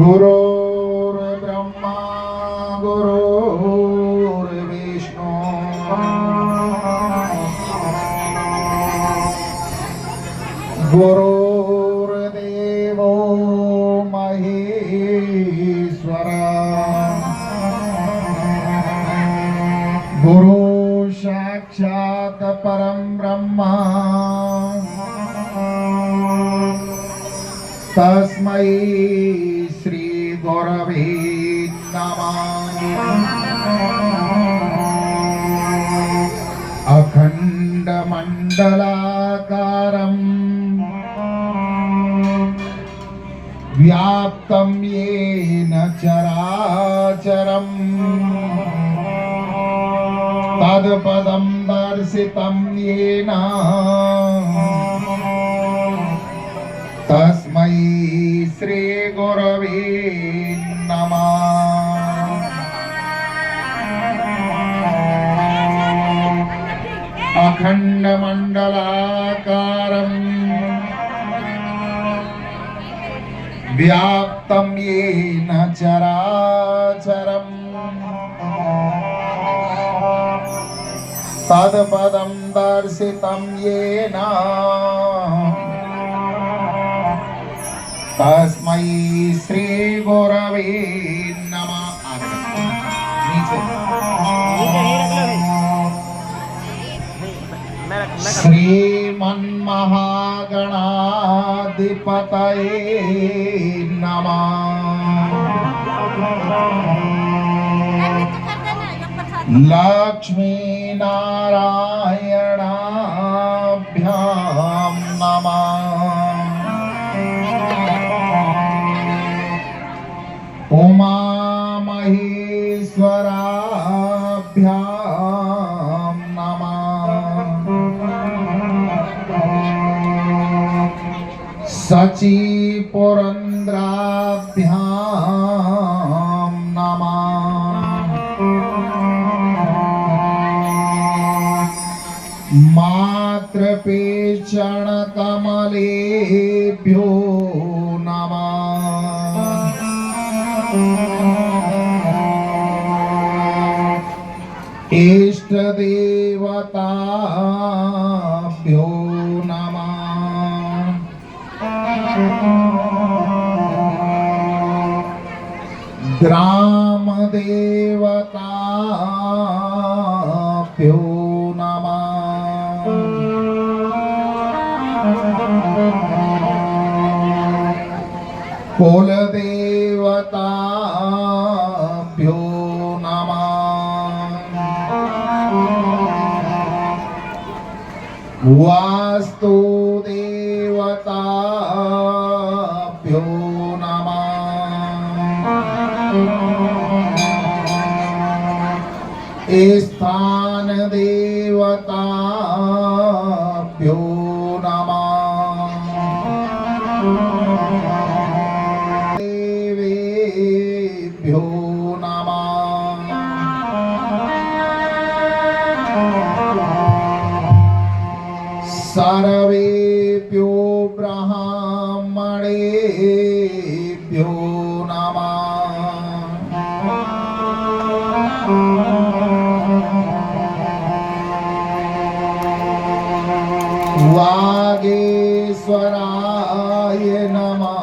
गुरुर्ब्रह्मा गुरुर्विष्णु गुरुर्देवो महेश्वरा गुरु साक्षात् परं ब्रह्मा तस्मै श्री गुरवे नमः। अखंड मंडलाकारं व्याप्तं येन चराचरं तत्पदं दर्शितं येन तस्मै श्री गुरवे नमः। अखंड मंडलाकारं व्याप्तं येन चराचरं तत्पदं दर्शितं येन तस्मै श्री गुरवे नमः। श्रीमन्महागणाधिपतये नमः। लक्ष्मी नारायणाभ्यां नमः। उमा महेश्वराभ्यां नमः। सची पुरंद्राभ्यां नमः। मातृपेषण कमलेभ्यो नमः। इष्ट देवताभ्यो नमः। ग्राम देवताभ्यो नमः। कुल देवताभ्यो नमः। वास्तु देवताभ्यो नमः। स्थान देवताभ्यो नमः। देवेभ्यो नमः। सर्वेभ्यो ब्राह्मणेभ्यो नमः। वागेश्वराय नमः।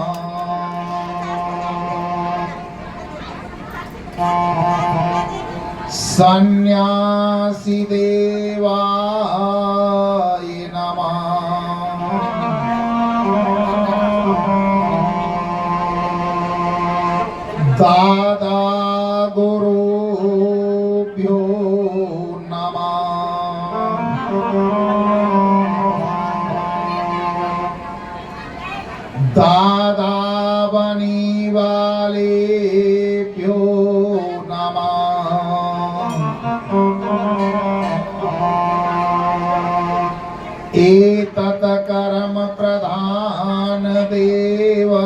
सन्यासी देवाय नमः। दादा गुरुभ्यो नमः। दादा बनी वालेभ्यो नमः। एतत् कर्म प्रधान देवताभ्यो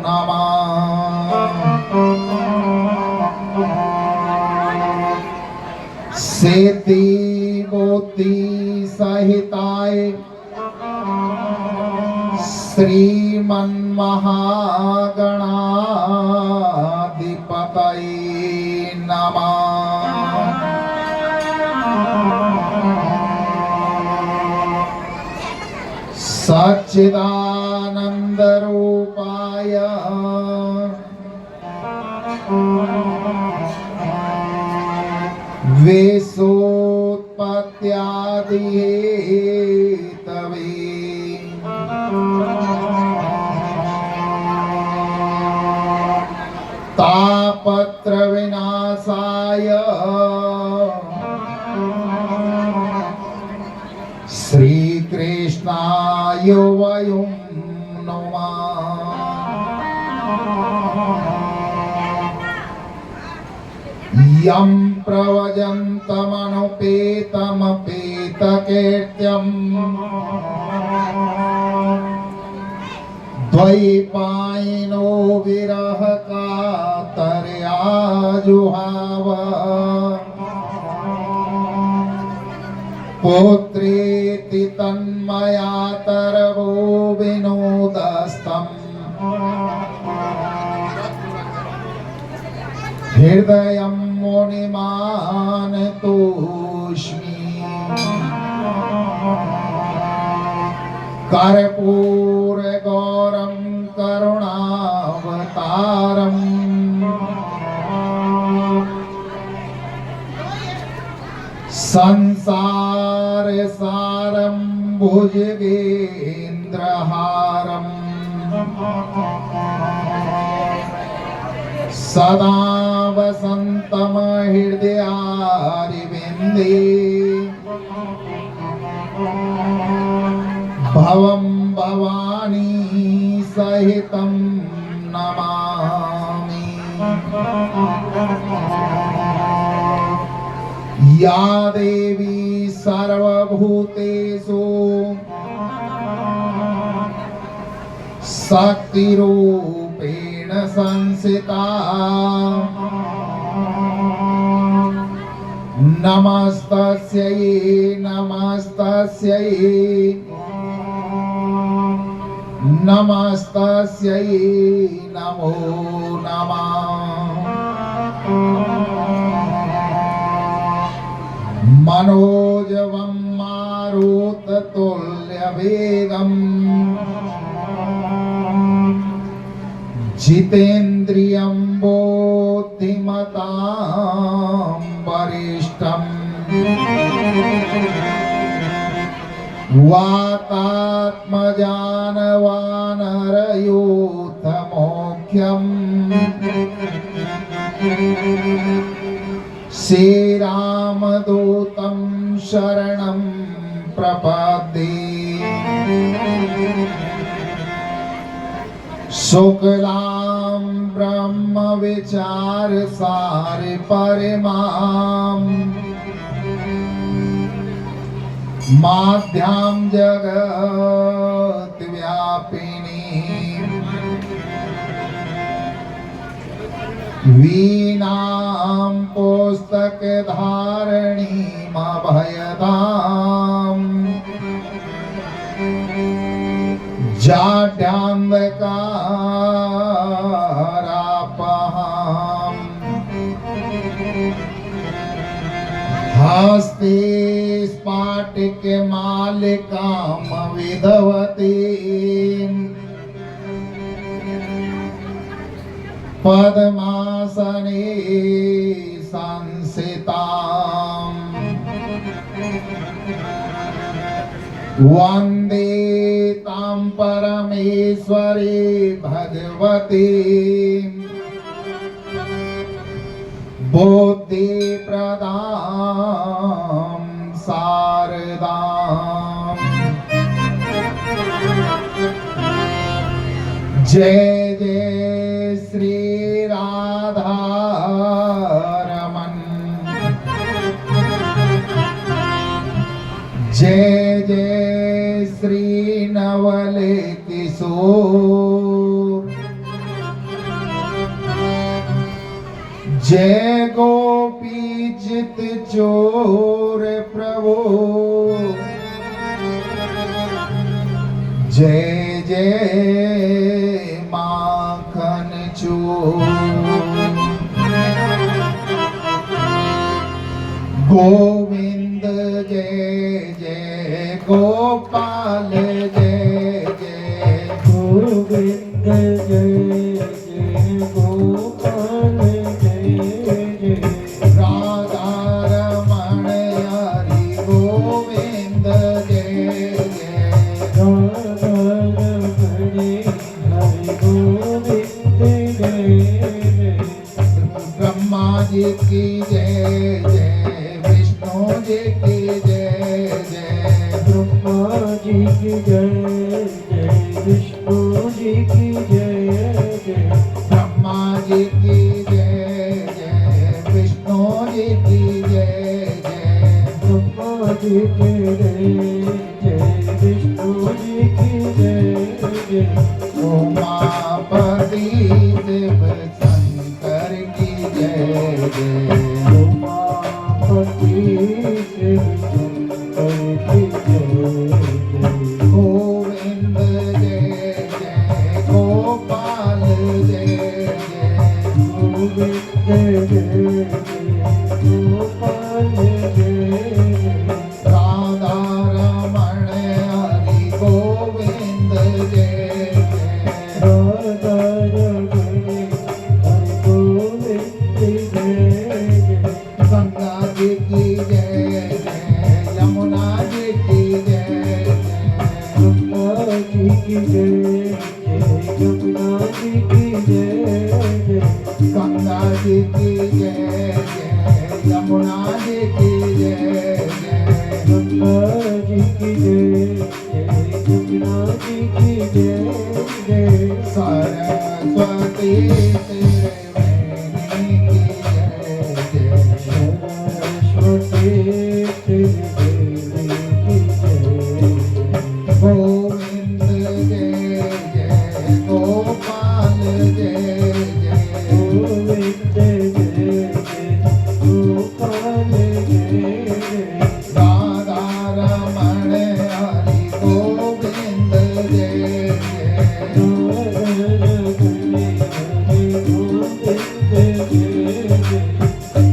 नमः। सिद्धि बुद्धि सहिताय श्री श्रीमन्महागणाधिपतये नमः। सच्चिदानन्दरूपाय विश्वोत्पत्त्यादिहेतवे तापत्रविनाशाय श्रीकृष्णाय वयं नमः। यं प्रव्रजन्तमनुपेतमपेतकीर्त्यम् द्वैपायनो विरहकातर्या जुहाव पुत्रेति तन्मया तरवो विनोदस्तम् हृदयं मुनिमानतोऽस्मि। कर्पूरगौरं करुणावतारम् संसारसारं भुजगेन्द्रहारम् सदा वसन्तं हृदयारविन्दे भवं भवानी सहितं नमामि। या देवी सर्वभूतेषु शक्तिरूपेण संस्थिता नमस्तस्यै नमस्तस्यै नमस्तस्यै नमो नमः। मनोजवं मारुततुल्यवेगम् जितेन्द्रियं बुद्धिमतां वरिष्ठम् वातात्मजानवानरयूथमोख्यम् श्रीरामदूतं शरणं प्रपद्ये। शुक्लां ब्रह्मविचारसार परिमां माध्यां जगद्व्यापिनी वीणां पुस्तकधारिणीमभयदाम् जाड्यान्धकारापहाम् हस्ते स्फाटिकमालिकां विधवतीम् पद्मासने संस्थिताम् वन्दे तां परमेश्वरी भगवती बुद्धिप्रदां शारदाम्। जय जय श्री राधा रमन। जय जय श्री नवल किशोर। जय गोपी चित चोर प्रभु। जय जय गोविंद जय जय गोपाल जय जय गोविंद जय जय गोपाल जय जय राधा रमण हरि गोविंद जय जय राधा रमण हरि गोविंद जय जय ब्रह्मा जी की जय जय विष्णु जी की जय जय ब्रह्मा जी की जय जय विष्णु जी की जय जय ब्रह्मा जी की जय जय विष्णु जी की जय जय ब्रह्मा जी की जय जय विष्णु जी की जय जय उमापति शिव शंकर की जय जय उमापति शिव शंकर की जय जय गोविंद जय जय गोपाल जय जय गोविंद जय जय गोपाल जय जय राधा रमण हरि गोविंद जय जय राधा रमण हरि गोविंद जय जय गंगा जी की जय जय यमुना जी की जय जय गंगा जी की जय जय यमुना जी की जय जय गंगा जी की जय जय यमुना जी की जय जय गंगा जी की जय जय यमुना जी की जय जय सरस्वती तेरे वेणी की जय जय सरस्वती तेरे देवी की जय गोविंद जय जय गोपाल जय जय गोविंद जय जय गोपाल जय जय राधा रमण हरि गोविंद जय जय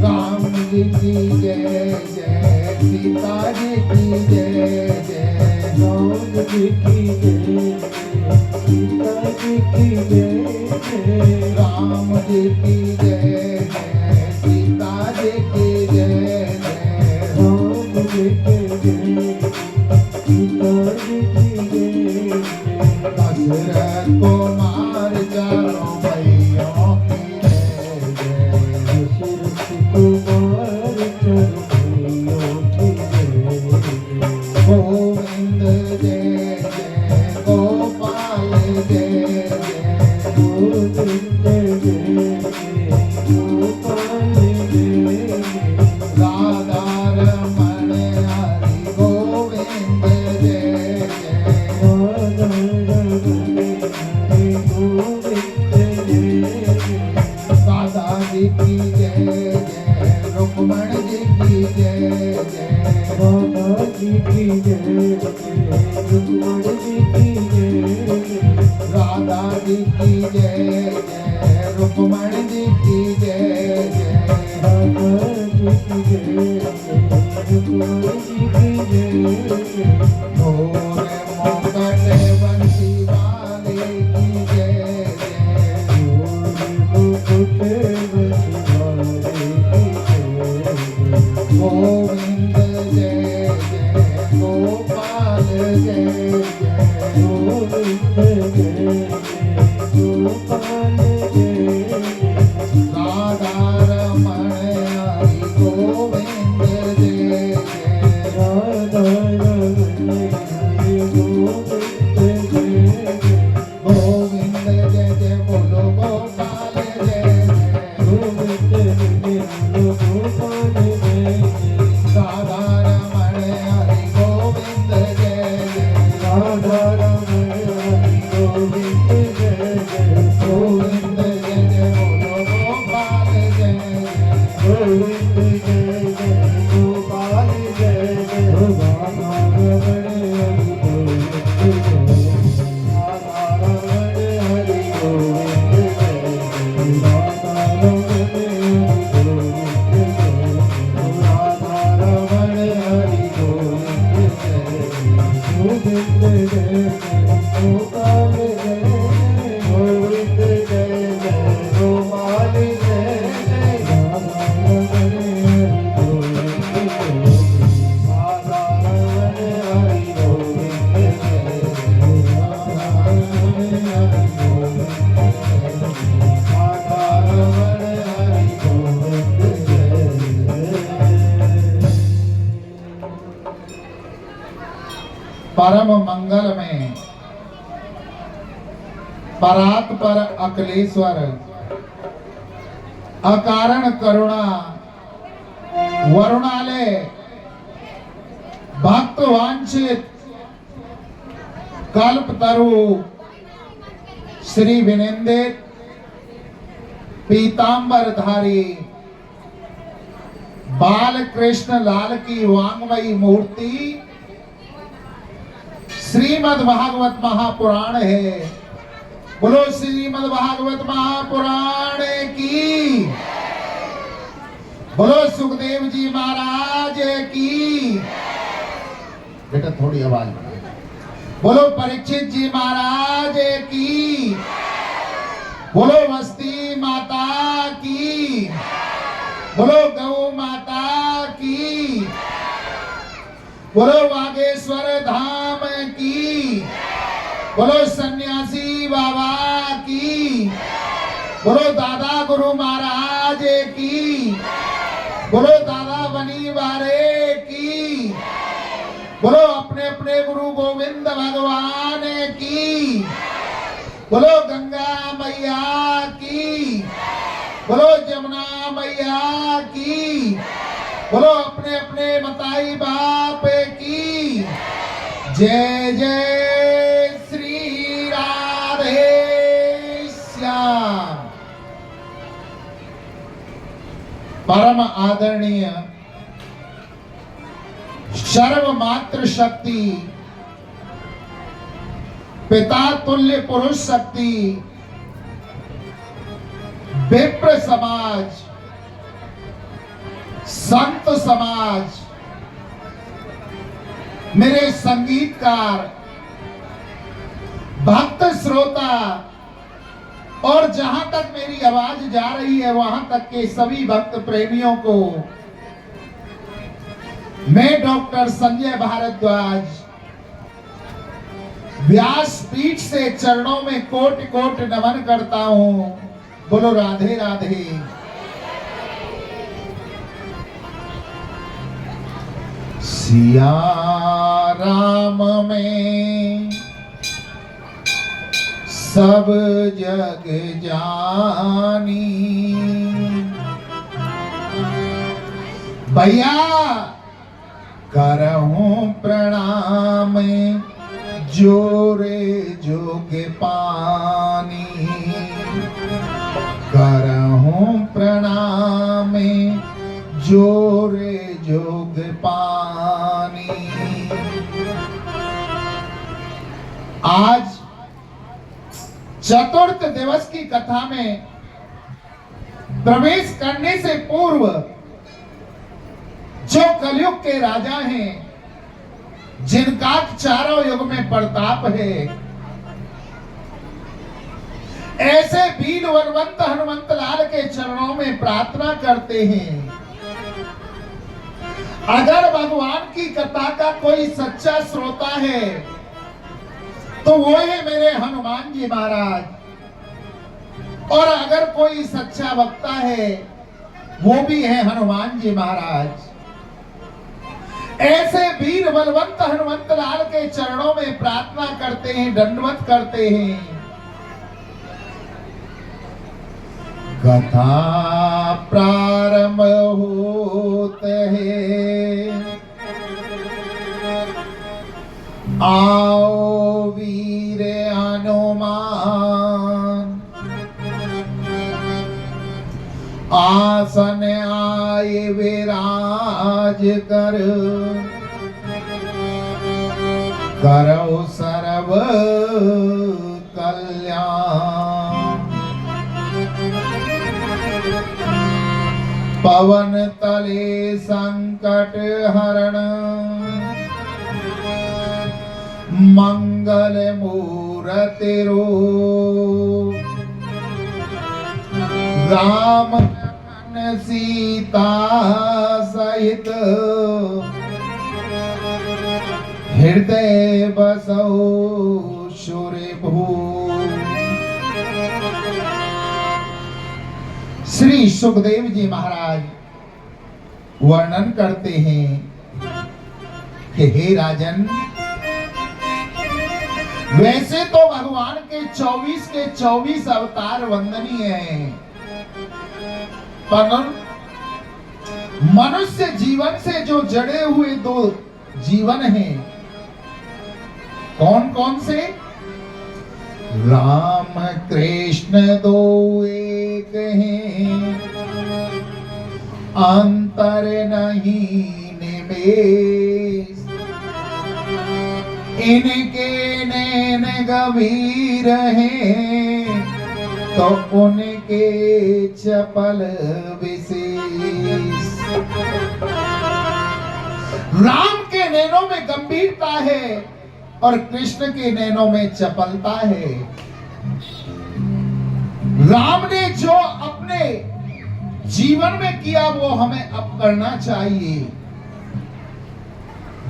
राम जी की जय जय सीता जी की जय जय राम जी की जय सीता जी की जय राम जी की जय जय सीता जी की जय जय राम जी की जय सीता जी की जय दशरथ कुमार चारों भैयों की जय जय दशरथ कुमार चरखियों की जय गोविंद जय जय गोपाल जय जय गोविंद जय जय गोपाल जय राधा रमण हरि गोविंद जय जय राधा रमण हरि गोविंद जय राधा जी की जय जय रुक्मण जी की जय जय राधा जी की जय जय रुक्मण जी की जय राधा जी की जय जय रुक्मण जी की जय जय राधा जी की जय जय रुक्मण जी की जय मोर मुकुट बंसी वाले की जय जय मुकुट बंसीवाले की जय गोविंद जय जय गोपाल जय जय गोविंद जय जय गोपाल जय राधा रमण हरि गोविंद जय जय राधा रमण हरि गोविंद जय गोविंद जय जय बोलो गोपाल जय जय गोविंद जय बोलो गोपाल जय राधा रमण हरि गोविंद जय जय राधा रमण हरि गोविंद जय गोविंद जय जय बोलो गोपाल जय जय गोविंद जय जय गोपाल जय जय राधा रमण हरि गोविंद जय राधा रमण हरि गोविंद जय राधा रमण हरि गोविंद जय राधा परम मंगल में परात पर अकलेश्वर अकारण करुणा वरुणालय भक्त वांछित कल्प तरु श्री विनिंदित पीतांबर धारी बाल कृष्ण लाल की वांगमयी मूर्ति श्रीमद् भागवत महापुराण है। बोलो श्रीमद् भागवत महापुराण की, बोलो सुखदेव जी महाराज की। बेटा थोड़ी आवाज बढ़ा। बोलो परीक्षित जी महाराज की, बोलो वस्ती माता की, बोलो गौ माता की, बोलो बागेश्वर धाम की, बोलो सन्यासी बाबा की, बोलो दादा गुरु महाराज की, बोलो दादा बनी बारे की, बोलो अपने अपने गुरु गोविंद भगवान की, बोलो गंगा मैया की, बोलो जमुना मैया की, बोलो अपने अपने मताई बाप की। जय जय श्री राधे श्याम। परम आदरणीय सर्वमात्र शक्ति पिता तुल्य पुरुष शक्ति विप्र समाज संत समाज मेरे संगीतकार भक्त श्रोता और जहां तक मेरी आवाज जा रही है वहां तक के सभी भक्त प्रेमियों को मैं डॉक्टर संजय भारद्वाज व्यास पीठ से चरणों में कोट कोट नमन करता हूं। बोलो राधे राधे। सिया राम में सब जग जानी। भैया करहूं प्रणाम जोरे जोग पानी। करहूं प्रणाम जोरे जोग पानी। आज चतुर्थ दिवस की कथा में प्रवेश करने से पूर्व जो कलयुग के राजा हैं, जिनका चारों युग में प्रताप है, ऐसे वीर वरवंत हनुमंत लाल के चरणों में प्रार्थना करते हैं। अगर भगवान की कथा का कोई सच्चा श्रोता है तो वो है मेरे हनुमान जी महाराज, और अगर कोई सच्चा वक्ता है वो भी है हनुमान जी महाराज। ऐसे वीर बलवंत हनुमंत लाल के चरणों में प्रार्थना करते हैं, दंडवत करते हैं। कथा प्रारंभ होते है, आओ वीर हनुमान। आसन आए विराज कर, करो सर्व कल्याण। पवन तले संकट हरण, मंगल मूर्ति रूप। राम सीता सहित हृदय बसो सूर्य भू। श्री सुखदेव जी महाराज वर्णन करते हैं कि हे राजन, वैसे तो भगवान के 24 अवतार वंदनीय हैं, पर मनुष्य जीवन से जो जड़े हुए दो जीवन हैं, कौन कौन से? राम कृष्ण दो एक हैं, अंतर नहीं निमेष, इनके नैन गंभीर हैं, तो उनके चपल विशेष। राम के नैनों में गंभीरता है और कृष्ण के नैनों में चपलता है। राम ने जो अपने जीवन में किया वो हमें अब करना चाहिए।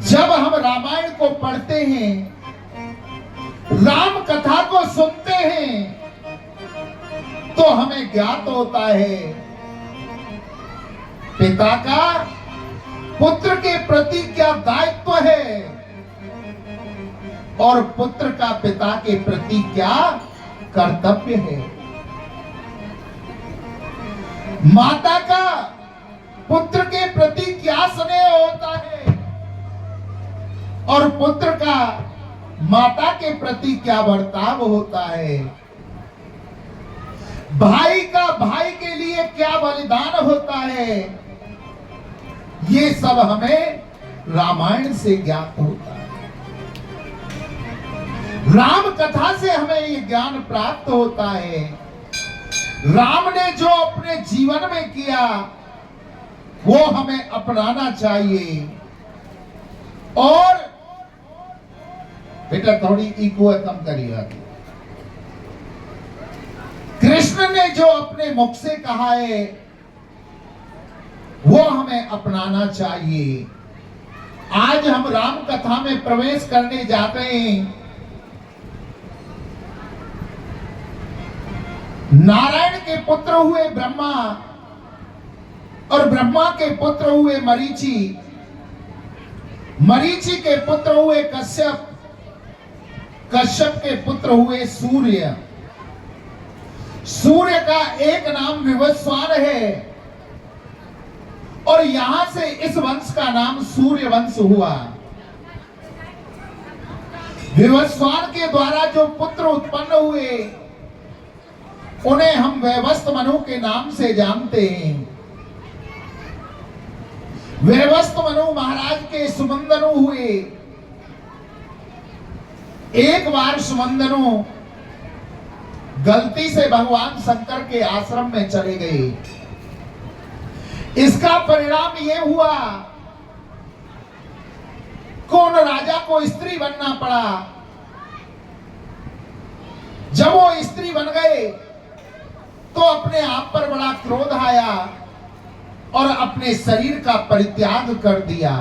जब हम रामायण को पढ़ते हैं, राम कथा को सुनते हैं, तो हमें ज्ञात होता है पिता का पुत्र के प्रति क्या दायित्व है और पुत्र का पिता के प्रति क्या कर्तव्य है। माता का पुत्र के प्रति क्या स्नेह होता है और पुत्र का माता के प्रति क्या बर्ताव होता है। भाई का भाई के लिए क्या बलिदान होता है, ये सब हमें रामायण से ज्ञात होता है। राम कथा से हमें ये ज्ञान प्राप्त होता है। राम ने जो अपने जीवन में किया वो हमें अपनाना चाहिए। और बेटा थोड़ी इको कम करिएगा। कृष्ण ने जो अपने मुख से कहा है वो हमें अपनाना चाहिए। आज हम राम कथा में प्रवेश करने जाते हैं। नारायण के पुत्र हुए ब्रह्मा और ब्रह्मा के पुत्र हुए मरीचि, मरीचि के पुत्र हुए कश्यप, कश्यप के पुत्र हुए सूर्य। सूर्य का एक नाम विवस्वान है और यहां से इस वंश का नाम सूर्य वंश हुआ। विवस्वान के द्वारा जो पुत्र उत्पन्न हुए उन्हें हम वैवस्वत मनु के नाम से जानते हैं। वैवस्वत मनु महाराज के सुमंदनु हुए। एक बार सुमंदनु गलती से भगवान शंकर के आश्रम में चले गए। इसका परिणाम यह हुआ कौन राजा को स्त्री बनना पड़ा। जब वो स्त्री बन गए तो अपने आप पर बड़ा क्रोध आया और अपने शरीर का परित्याग कर दिया।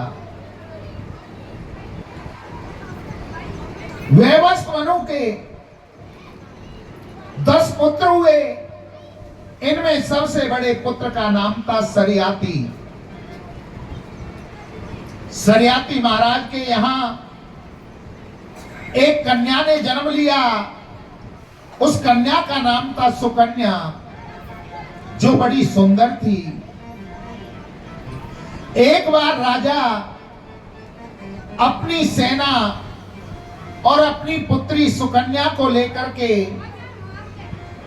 वैवस्वत मनु के 10 पुत्र हुए। इनमें सबसे बड़े पुत्र का नाम था सरियाती। सरियाती महाराज के यहां एक कन्या ने जन्म लिया। उस कन्या का नाम था सुकन्या, जो बड़ी सुंदर थी। एक बार राजा अपनी सेना और अपनी पुत्री सुकन्या को लेकर के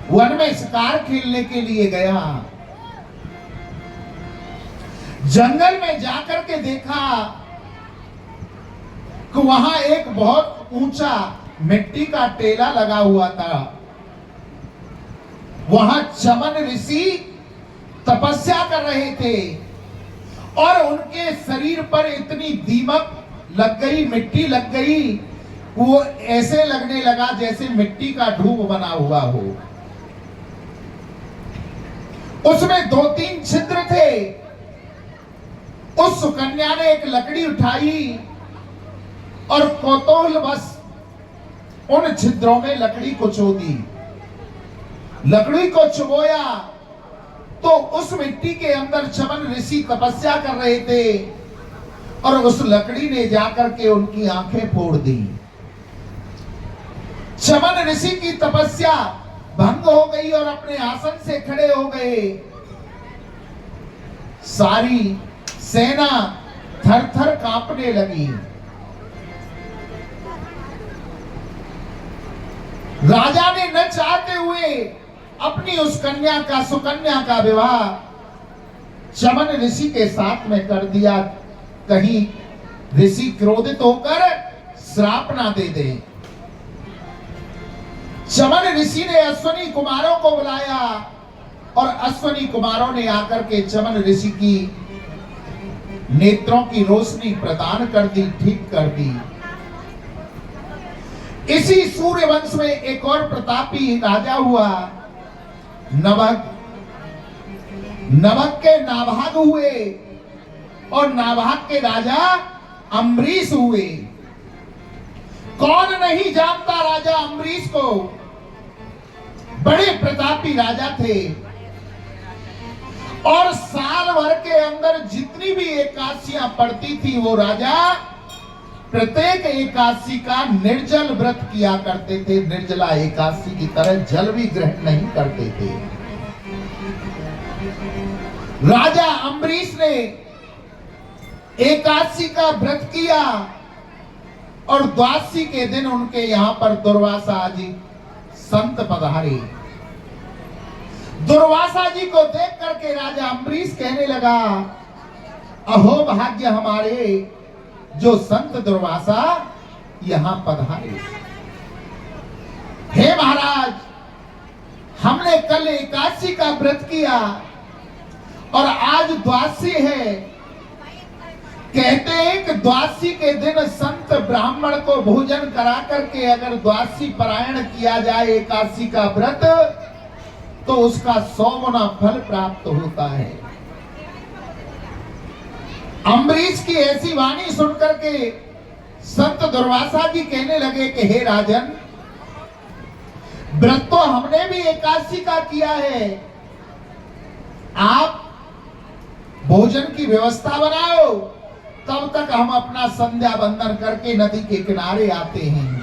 वन में शिकार खेलने के लिए गया। जंगल में जाकर के देखा कि वहां एक बहुत ऊंचा मिट्टी का टेला लगा हुआ था। वहां चमन ऋषि तपस्या कर रहे थे और उनके शरीर पर इतनी दीमक लग गई, मिट्टी लग गई, वो ऐसे लगने लगा जैसे मिट्टी का ढूंढ बना हुआ हो। उसमें 2-3 छिद्र थे। उस सुकन्या ने एक लकड़ी उठाई और कौतूहलवश उन छिद्रों में लकड़ी को चो दी। लकड़ी को चुबोया तो उस मिट्टी के अंदर चमन ऋषि तपस्या कर रहे थे और उस लकड़ी ने जाकर के उनकी आंखें फोड़ दी। चमन ऋषि की तपस्या भंग हो गई और अपने आसन से खड़े हो गए। सारी सेना थर थर कांपने लगी। राजा ने न चाहते हुए अपनी उस कन्या का, सुकन्या का विवाह चमन ऋषि के साथ में कर दिया, कहीं ऋषि क्रोधित होकर श्राप ना दे दे। चमन ऋषि ने अश्वनी कुमारों को बुलाया और अश्वनी कुमारों ने आकर के चमन ऋषि की नेत्रों की रोशनी प्रदान कर दी, ठीक कर दी। इसी सूर्य वंश में एक और प्रतापी राजा हुआ, नभग। नभग के नाभाग हुए और नाभाग के राजा अम्बरीश हुए। कौन नहीं जानता राजा अम्बरीश को? बड़े प्रतापी राजा थे और साल भर के अंदर जितनी भी एकादशियां पड़ती थी वो राजा प्रत्येक एकादशी का निर्जल व्रत किया करते थे। निर्जला एकादशी की तरह जल भी ग्रहण नहीं करते थे। राजा अम्बरीश ने एकादशी का व्रत किया और द्वादशी के दिन उनके यहां पर दुर्वासा जी संत पधारे। दुर्वासा जी को देख करके राजा अम्बरीश कहने लगा, अहो भाग्य हमारे जो संत दुर्वासा यहां पधारे। हे महाराज, हमने कल एकादशी का व्रत किया और आज द्वादशी है। कहते हैं कि द्वादशी के दिन संत ब्राह्मण को भोजन करा करके अगर द्वादशी पारायण किया जाए एकादशी का व्रत तो उसका 100 गुना फल प्राप्त होता है। अम्बरीश की ऐसी वाणी सुनकर के संत दुर्वासा जी कहने लगे कि हे राजन, व्रत तो हमने भी एकादशी का किया है, आप भोजन की व्यवस्था बनाओ, तब तक हम अपना संध्या बंदन करके नदी के किनारे आते हैं।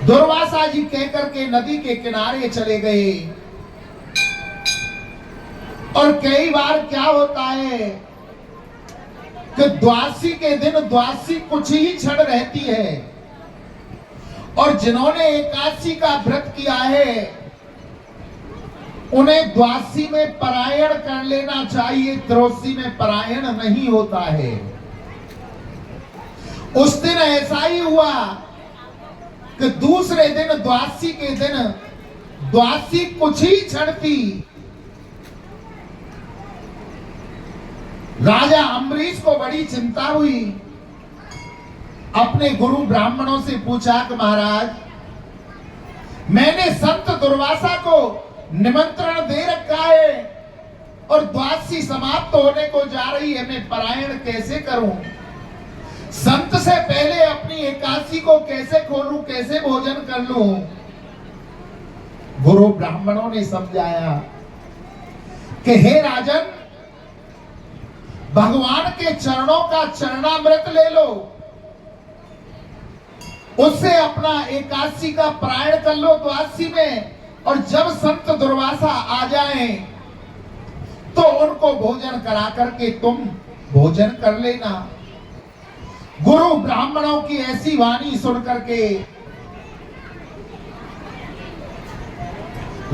दुर्वासा जी कहकर के नदी के किनारे चले गए। और कई बार क्या होता है कि द्वादशी के दिन द्वादशी कुछ ही क्षण रहती है और जिन्होंने एकादशी का व्रत किया है उन्हें द्वादशी में पारायण कर लेना चाहिए, त्रयोदशी में पारायण नहीं होता है। उस दिन ऐसा ही हुआ कि दूसरे दिन द्वादशी के दिन द्वादशी कुछ ही क्षण थी। राजा अम्बरीश को बड़ी चिंता हुई। अपने गुरु ब्राह्मणों से पूछा कि महाराज, मैंने संत दुर्वासा को निमंत्रण दे रखा है और द्वादशी समाप्त होने को जा रही है, मैं पारायण कैसे करूं? संत से पहले अपनी एकादशी को कैसे खोलूं, कैसे भोजन कर लूं? गुरु ब्राह्मणों ने समझाया कि हे राजन, भगवान के चरणों का चरणामृत ले लो, उससे अपना एकादशी का पारायण कर लो द्वादशी में, और जब संत दुर्वासा आ जाएं तो उनको भोजन करा करके तुम भोजन कर लेना। गुरु ब्राह्मणों की ऐसी वाणी सुन करके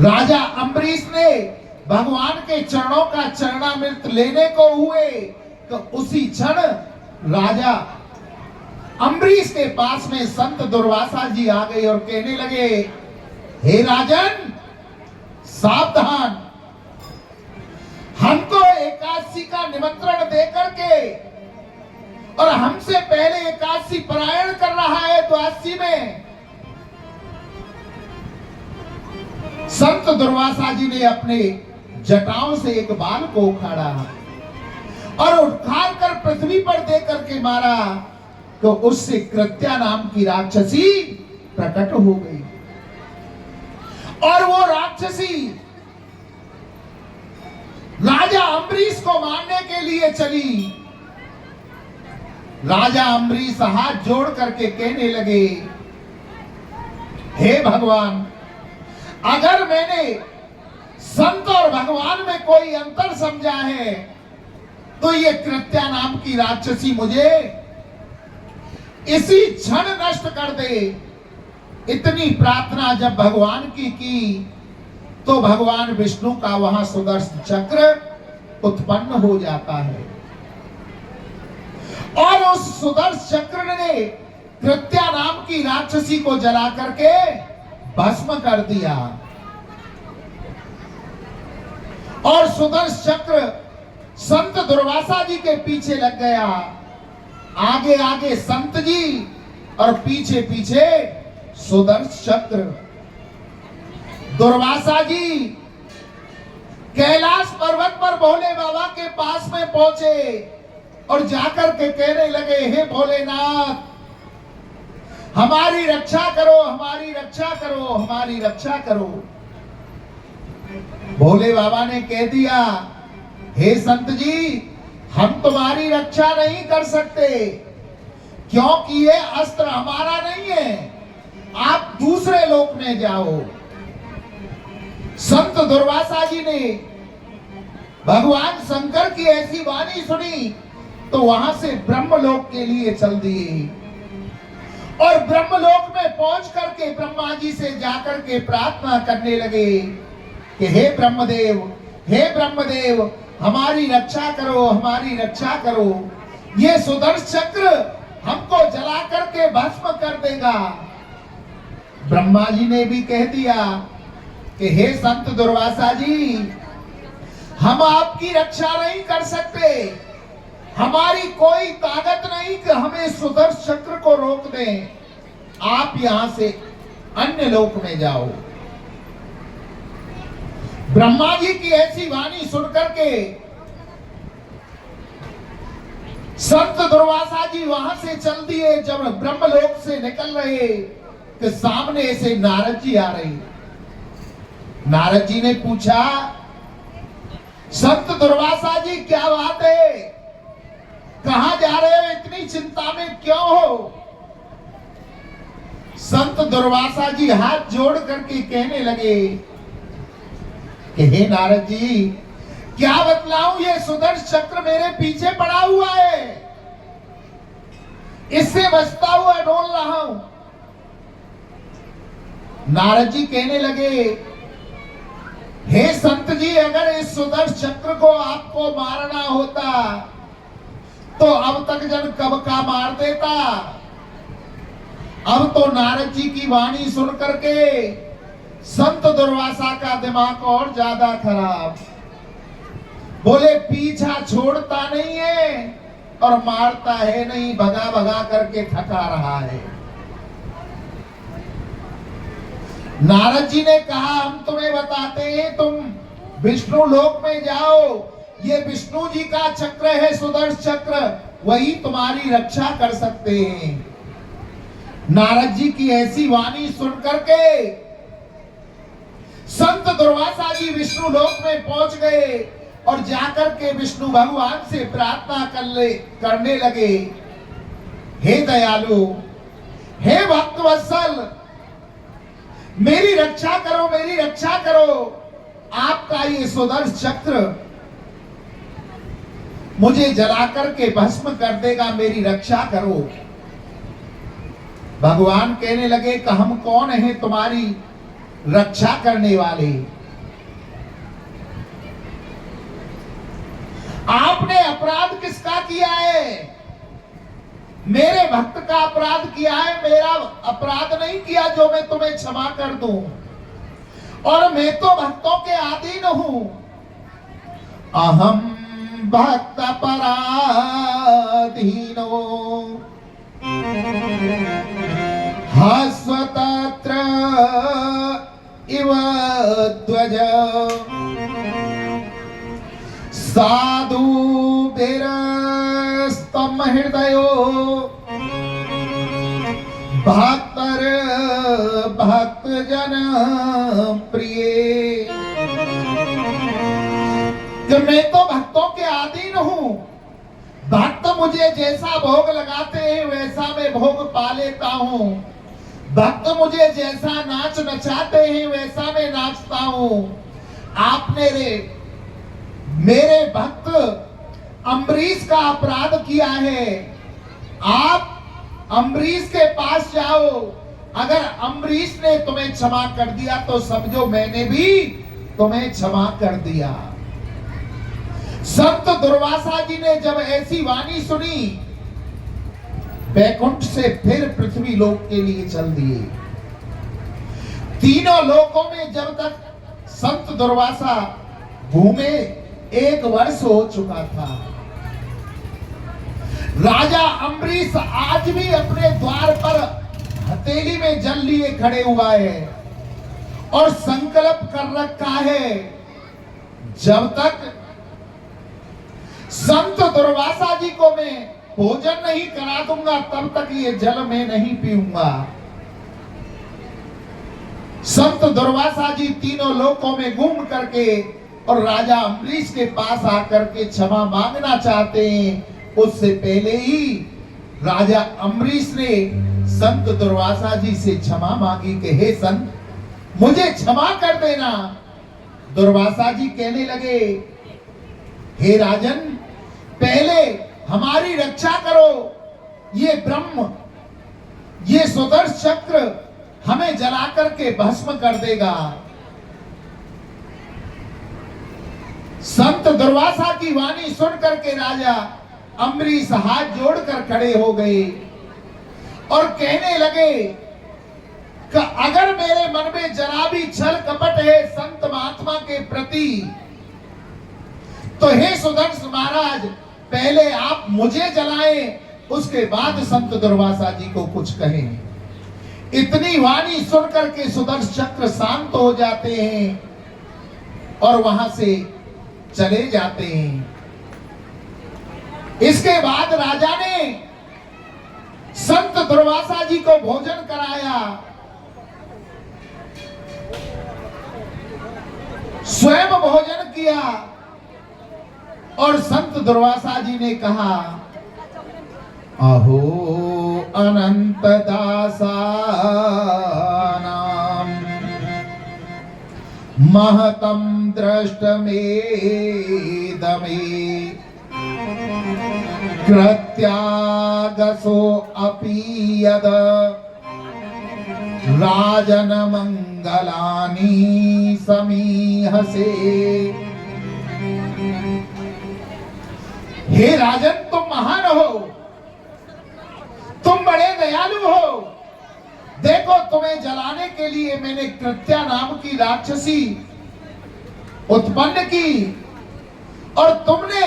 राजा अम्बरीश ने भगवान के चरणों का चरणामृत लेने को हुए तो उसी क्षण राजा अम्बरीश के पास में संत दुर्वासा जी आ गए और कहने लगे, हे राजन, सावधान, हमको एकादशी का निमंत्रण दे करके और हमसे पहले एकादशी पारायण कर रहा है द्वादशी में। संत दुर्वासा जी ने अपने जटाओं से एक बाल को उखाड़ा और उखाड़ कर पृथ्वी पर दे करके मारा तो उससे कृत्या नाम की राक्षसी प्रकट हो गई और वो राक्षसी राजा अम्बरीश को मारने के लिए चली। राजा अम्बरीश हाथ जोड़ करके कहने लगे, हे भगवान, अगर मैंने संत और भगवान में कोई अंतर समझा है तो ये कृत्या नाम की राक्षसी मुझे इसी क्षण नष्ट कर दे। इतनी प्रार्थना जब भगवान की तो भगवान विष्णु का वहां सुदर्शन चक्र उत्पन्न हो जाता है और उस सुदर्शन चक्र ने कृत्या नाम की राक्षसी को जला करके भस्म कर दिया और सुदर्शन चक्र संत दुर्वासा जी के पीछे लग गया। आगे आगे संत जी और पीछे पीछे सुदर्शन चक्र। दुर्वासा जी कैलाश पर्वत पर भोले बाबा के पास में पहुंचे और जाकर के कहने लगे, हे भोलेनाथ, हमारी रक्षा करो, हमारी रक्षा करो, हमारी रक्षा करो। भोले बाबा ने कह दिया, हे संत जी, हम तुम्हारी रक्षा नहीं कर सकते क्योंकि ये अस्त्र हमारा नहीं है, आप दूसरे लोक में जाओ। संत दुर्वासा जी ने भगवान शंकर की ऐसी वाणी सुनी तो वहां से ब्रह्मलोक के लिए चल दिए और ब्रह्मलोक में पहुंच करके ब्रह्मा जी से जाकर के प्रार्थना करने लगे कि हे ब्रह्मदेव, हे ब्रह्मदेव, हमारी रक्षा करो, हमारी रक्षा करो, ये सुदर्शन चक्र हमको जला करके भस्म कर देगा। ब्रह्मा जी ने भी कह दिया कि हे संत दुर्वासा जी, हम आपकी रक्षा नहीं कर सकते, हमारी कोई ताकत नहीं कि हमें सुदर्शन चक्र को रोक दें, आप यहां से अन्य लोक में जाओ। ब्रह्मा जी की ऐसी वाणी सुनकर के संत दुर्वासा जी वहां से चल दिए। जब ब्रह्मलोक से निकल रहे कि सामने से नारद जी आ रहे। नारद जी ने पूछा, संत दुर्वासा जी क्या बात है, कहां जा रहे हो, इतनी चिंता में क्यों हो? संत दुर्वासा जी हाथ जोड़ करके कहने लगे कि हे नारद जी, क्या बतलाऊं, ये सुदर्शन चक्र मेरे पीछे पड़ा हुआ है, इससे बचता हुआ डोल रहा हूं। नारद जी कहने लगे, हे संत जी, अगर इस सुदर्शन चक्र को आपको मारना होता तो अब तक जन कब का मार देता। अब तो नारद जी की वाणी सुन करके संत दुर्वासा का दिमाग और ज्यादा खराब। बोले, पीछा छोड़ता नहीं है और मारता है नहीं, भगा भगा करके थका रहा है। नारद जी ने कहा, हम तुम्हें बताते हैं, तुम विष्णु लोक में जाओ, ये विष्णु जी का चक्र है सुदर्शन चक्र, वही तुम्हारी रक्षा कर सकते हैं। नारद जी की ऐसी वाणी सुन करके संत दुर्वासा जी विष्णु लोक में पहुंच गए और जाकर के विष्णु भगवान से प्रार्थना करने लगे, हे दयालु, हे भक्तवत्सल, मेरी रक्षा करो, मेरी रक्षा करो, आपका ये सुदर्शन चक्र मुझे जला करके भस्म कर देगा, मेरी रक्षा करो। भगवान कहने लगे कि हम कौन हैं तुम्हारी रक्षा करने वाले? आपने अपराध किसका किया है? मेरे भक्त का अपराध किया है, मेरा अपराध नहीं किया जो मैं तुम्हें क्षमा कर दूं। और मैं तो भक्तों के अधीन हूं। अहम भक्त पराधीनो हस्वतत्र इव ध्वज साधु बिरस्तम हृदयो भक्तर भक्त जन प्रिय। कि मैं तो भक्तों के अधीन हूं, भक्त मुझे जैसा भोग लगाते हैं वैसा मैं भोग पा लेता हूँ। भक्त मुझे जैसा नाच नचाते हैं वैसा मैं नाचता हूँ। आपने मेरे भक्त अम्बरीश का अपराध किया है। आप अम्बरीश के पास जाओ, अगर अम्बरीश ने तुम्हें क्षमा कर दिया तो समझो मैंने भी तुम्हें क्षमा कर दिया। संत दुर्वासा जी ने जब ऐसी वाणी सुनी, बैकुंठ से फिर पृथ्वी लोक के लिए चल दिए। तीनों लोकों में जब तक संत दुर्वासा घूमे 1 वर्ष हो चुका था। राजा अम्बरीश आज भी अपने द्वार पर हथेली में जल लिए खड़े हुआ है और संकल्प कर रखा है, जब तक संत दुर्वासा जी को मैं भोजन नहीं करा दूंगा तब तक ये जल मैं नहीं पीऊंगा। संत दुर्वासा जी तीनों लोकों में घूम करके और राजा अम्बरीश के पास आकर के क्षमा मांगना चाहते हैं। उससे पहले ही राजा अम्बरीश ने संत दुर्वासा जी से क्षमा मांगी कि हे संत, मुझे क्षमा कर देना। दुर्वासा जी कहने लगे, हे राजन, पहले हमारी रक्षा करो। ये ब्रह्म, ये सुदर्शन चक्र हमें जला करके भस्म कर देगा। संत दुर्वासा की वाणी सुन करके राजा अम्बरीश हाथ जोड़कर खड़े हो गए और कहने लगे कि अगर मेरे मन में जरा भी छल कपट है संत महात्मा के प्रति, तो हे सुदर्शन महाराज, पहले आप मुझे जलाएं, उसके बाद संत दुर्वासा जी को कुछ कहें। इतनी वाणी सुनकर के सुदर्शन चक्र शांत हो जाते हैं और वहां से चले जाते हैं। इसके बाद राजा ने संत दुर्वासा जी को भोजन कराया। स्वयं भोजन किया और संत दुर्वासा जी ने कहा, अहो अनंत दासानां महतं दृष्टमेदमे कृत्यागसो अपि यद राजन मंगलानि समीहसे। हे राजन, तुम महान हो, तुम बड़े दयालु हो। देखो, तुम्हें जलाने के लिए मैंने कृत्या नाम की राक्षसी उत्पन्न की और तुमने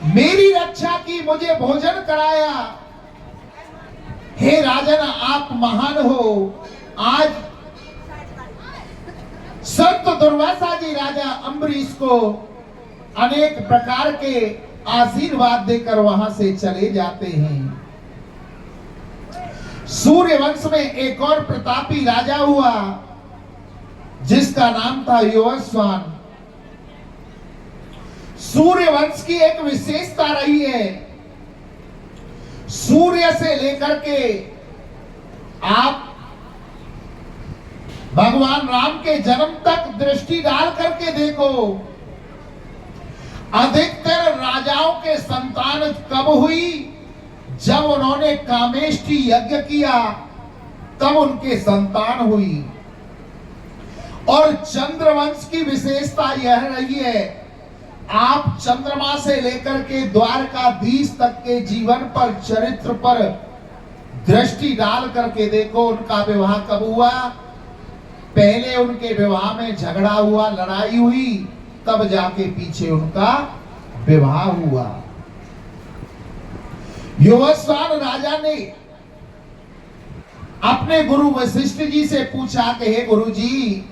मेरी रक्षा की, मुझे भोजन कराया। हे राजन, आप महान हो। आज संत दुर्वासा जी राजा अम्बरीश को अनेक प्रकार के आशीर्वाद देकर वहां से चले जाते हैं। सूर्यवंश में एक और प्रतापी राजा हुआ जिसका नाम था युवस्वान। सूर्यवंश की एक विशेषता रही है, सूर्य से लेकर के आप भगवान राम के जन्म तक दृष्टि डाल करके देखो, अधिकतर राजाओं के संतान कब हुई? जब उन्होंने कामेष्टि यज्ञ किया तब उनके संतान हुई। और चंद्रवंश की विशेषता यह रही है, आप चंद्रमा से लेकर के द्वारकाधीश तक के जीवन पर, चरित्र पर दृष्टि डाल करके देखो, उनका विवाह कब हुआ? पहले उनके विवाह में झगड़ा हुआ, लड़ाई हुई, तब जाके पीछे उनका विवाह हुआ। युवस्वान राजा ने अपने गुरु वशिष्ठ जी से पूछा कि हे गुरु जी,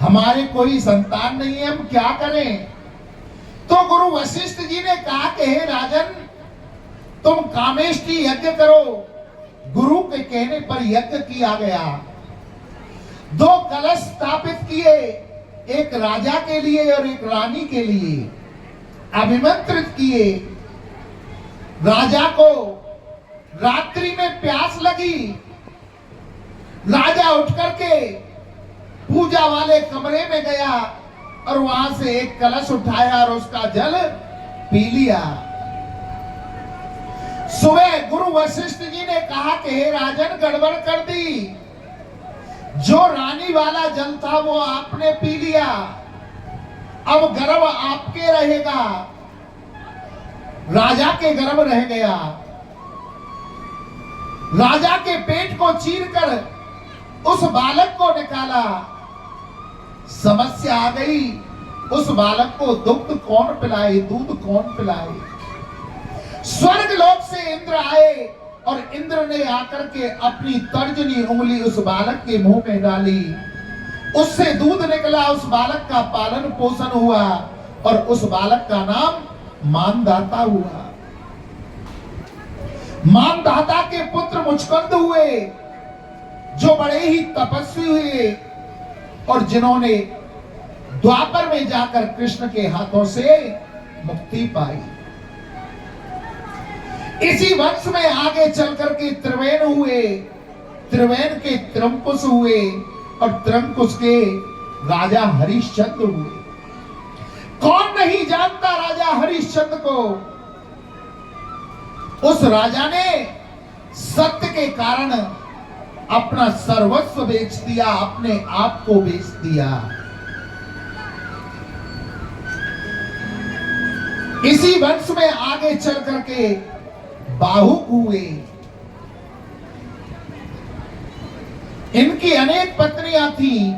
हमारे कोई संतान नहीं है, हम क्या करें? तो गुरु वशिष्ठ जी ने कहा कि हे राजन, तुम कामेष्टि यज्ञ करो। गुरु के कहने पर यज्ञ किया गया। 2 कलश स्थापित किए, एक राजा के लिए और एक रानी के लिए। अभिमंत्रित किए। राजा को रात्रि में प्यास लगी। राजा उठ करके पूजा वाले कमरे में गया और वहां से एक कलश उठाया और उसका जल पी लिया। सुबह गुरु वशिष्ठ जी ने कहा कि हे राजन, गड़बड़ कर दी। जो रानी वाला जल था वो आपने पी लिया, अब गर्भ आपके रहेगा। राजा के गर्भ रह गया। राजा के पेट को चीरकर उस बालक को निकाला। समस्या आ गई, उस बालक को दुग्ध कौन पिलाए, दूध कौन पिलाए। स्वर्ग लोक से इंद्र आए और इंद्र ने आकर के अपनी तर्जनी उंगली उस बालक के मुंह में डाली। उससे दूध निकला, उस बालक का पालन पोषण हुआ और उस बालक का नाम मानदाता हुआ। मानदाता के पुत्र मुचकुंद हुए, जो बड़े ही तपस्वी हुए और जिन्होंने द्वापर में जाकर कृष्ण के हाथों से मुक्ति पाई। इसी वंश में आगे चलकर के त्रिवेण हुए। त्रिवेण के त्रंकुश हुए और त्रंकुश के राजा हरिश्चंद्र हुए। कौन नहीं जानता राजा हरिश्चंद्र को। उस राजा ने सत्य के कारण अपना सर्वस्व बेच दिया, अपने आप को बेच दिया। इसी वंश में आगे चल करके बाहुक हुए। इनकी अनेक पत्नियां थी,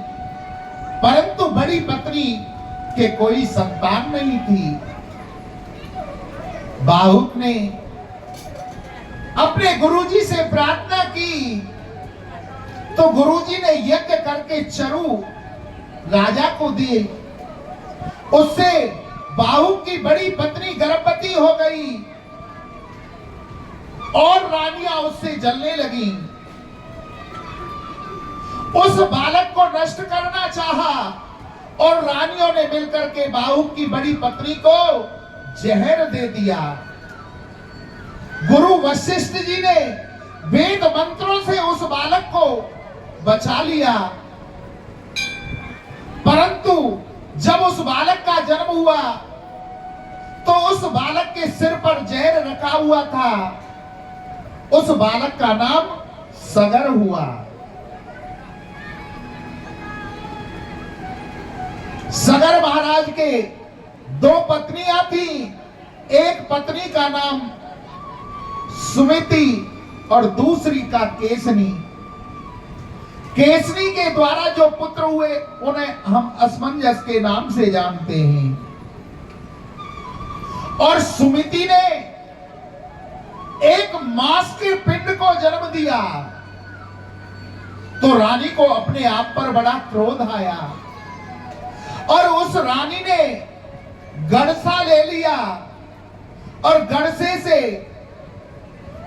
परंतु बड़ी पत्नी के कोई संतान नहीं थी। बाहुक ने अपने गुरुजी से प्रार्थना की तो गुरुजी ने यज्ञ करके चरु राजा को दिए। उससे बाहुक की बड़ी पत्नी गर्भवती हो गई और रानियां उससे जलने लगी। उस बालक को नष्ट करना चाहा और रानियों ने मिलकर के बाहुक की बड़ी पत्नी को जहर दे दिया। गुरु वशिष्ठ जी ने वेद मंत्रों से उस बालक को बचा लिया, परंतु जब उस बालक का जन्म हुआ तो उस बालक के सिर पर जहर रखा हुआ था। उस बालक का नाम सगर हुआ। सगर महाराज के दो पत्नियां थी। एक पत्नी का नाम सुमिति और दूसरी का केसनी। केसनी के द्वारा जो पुत्र हुए उन्हें हम असमंजस के नाम से जानते हैं। और सुमिति ने एक मांस के पिंड को जन्म दिया तो रानी को अपने आप पर बड़ा क्रोध आया और उस रानी ने गड़सा ले लिया और गड़से से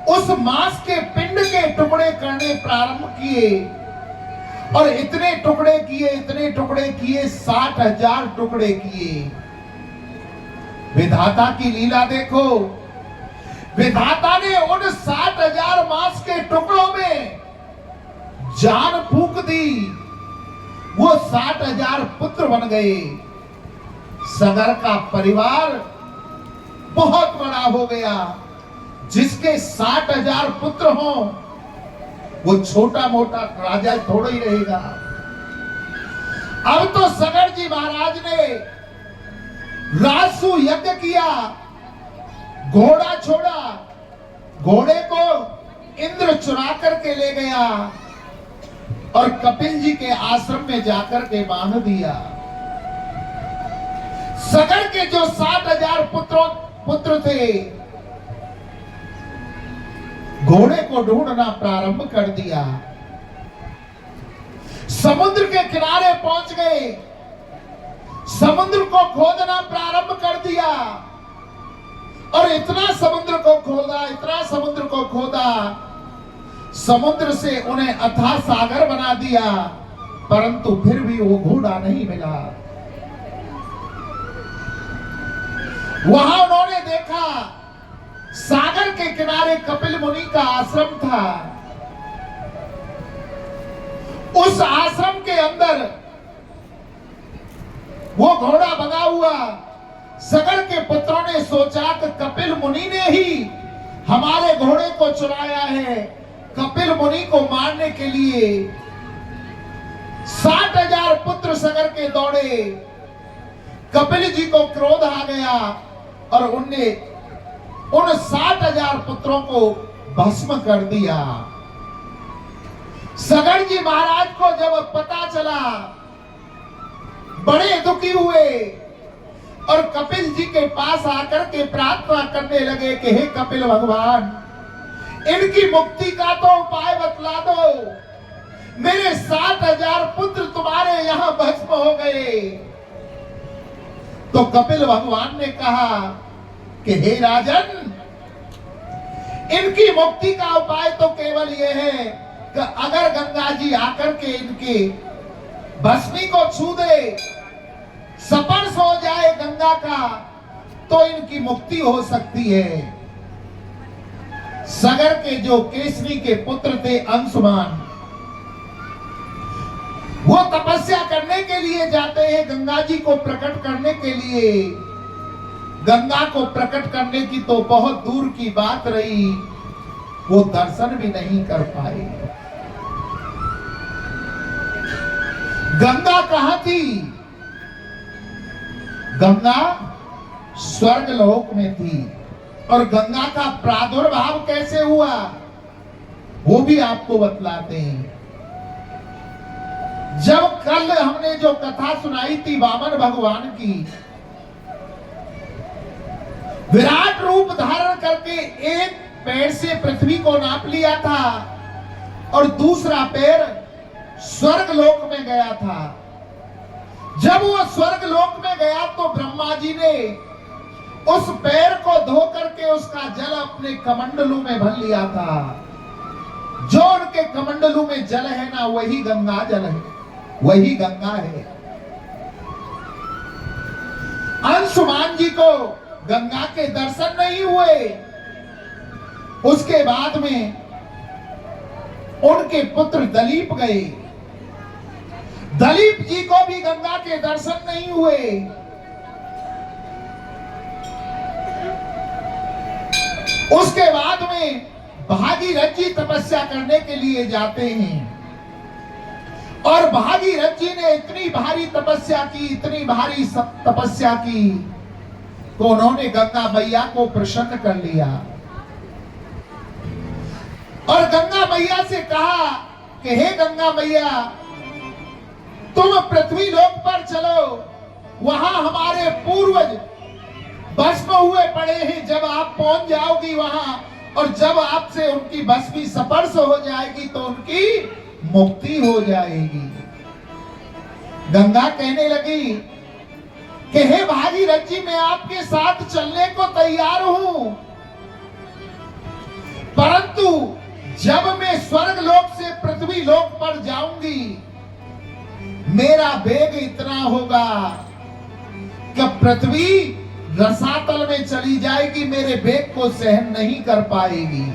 उस मांस के पिंड के टुकड़े करने प्रारंभ किए और इतने टुकड़े किए 60,000 टुकड़े किए। विधाता की लीला देखो। विधाता ने उन 60,000 मांस के टुकड़ों में जान फूंक दी। वो 60,000 पुत्र बन गए। सगर का परिवार बहुत बड़ा हो गया। जिसके 60,000 पुत्र हों वो छोटा मोटा राजा थोड़ा ही रहेगा। अब तो सगर जी महाराज ने राजसू यज्ञ किया, घोड़ा छोड़ा। घोड़े को इंद्र चुरा करके ले गया और कपिल जी के आश्रम में जाकर के बांध दिया। सगर के जो 60,000 पुत्र थे घोड़े को ढूंढना प्रारंभ कर दिया। समुद्र के किनारे पहुंच गए। समुद्र को खोदना प्रारंभ कर दिया और इतना समुद्र को खोदा, समुद्र से उन्हें अथाह सागर बना दिया, परंतु फिर भी वो घोड़ा नहीं मिला। वहां उन्होंने देखा सागर के किनारे कपिल मुनि का आश्रम था। उस आश्रम के अंदर वो घोड़ा भगा हुआ। सगर के पुत्रों ने सोचा कि कपिल मुनि ने ही हमारे घोड़े को चुराया है। कपिल मुनि को मारने के लिए 60,000 पुत्र सगर के दौड़े। कपिल जी को क्रोध आ गया और उनने उन 60,000 पुत्रों को भस्म कर दिया। सगर जी महाराज को जब पता चला, बड़े दुखी हुए और कपिल जी के पास आकर के प्रार्थना करने लगे कि हे कपिल भगवान, इनकी मुक्ति का तो उपाय बतला दो। मेरे 60,000 पुत्र तुम्हारे यहां भस्म हो गए। तो कपिल भगवान ने कहा कि हे राजन, इनकी मुक्ति का उपाय तो केवल यह है कि अगर गंगा जी आकर के इनके भस्मी को छू दे, स्पर्श हो जाए गंगा का, तो इनकी मुक्ति हो सकती है। सगर के जो केसरी के पुत्र थे अंशुमान, वो तपस्या करने के लिए जाते हैं गंगा जी को प्रकट करने के लिए। गंगा को प्रकट करने की तो बहुत दूर की बात रही, वो दर्शन भी नहीं कर पाए। गंगा कहां थी? गंगा स्वर्ग लोक में थी। और गंगा का प्रादुर्भाव कैसे हुआ वो भी आपको बतलाते हैं। जब कल हमने जो कथा सुनाई थी वामन भगवान की, विराट रूप धारण करके एक पैर से पृथ्वी को नाप लिया था और दूसरा पैर स्वर्ग लोक में गया था। जब वो स्वर्ग लोक में गया तो ब्रह्मा जी ने उस पैर को धो करके उसका जल अपने कमंडलू में भर लिया था। जो उनके कमंडलू में जल है ना, वही गंगा जल है, वही गंगा है। अंशुमान जी को गंगा के दर्शन नहीं हुए। उसके बाद में उनके पुत्र दलीप गए। दलीप जी को भी गंगा के दर्शन नहीं हुए। उसके बाद में भागीरथ जी तपस्या करने के लिए जाते हैं और भागीरथ जी ने इतनी भारी तपस्या की, इतनी भारी तपस्या की तो उन्होंने गंगा मैया को प्रसन्न कर लिया और गंगा मैया से कहा कि हे गंगा मैया, तुम पृथ्वी लोक पर चलो, वहां हमारे पूर्वज भस्म हुए पड़े हैं। जब आप पहुंच जाओगी वहां और जब आपसे उनकी भस्मी स्पर्श हो जाएगी तो उनकी मुक्ति हो जाएगी। गंगा कहने लगी कि हे भागीरथ जी, मैं आपके साथ चलने को तैयार हूं, परंतु जब मैं स्वर्ग लोक से पृथ्वी लोक पर जाऊंगी, मेरा वेग इतना होगा कि पृथ्वी रसातल में चली जाएगी, मेरे वेग को सहन नहीं कर पाएगी।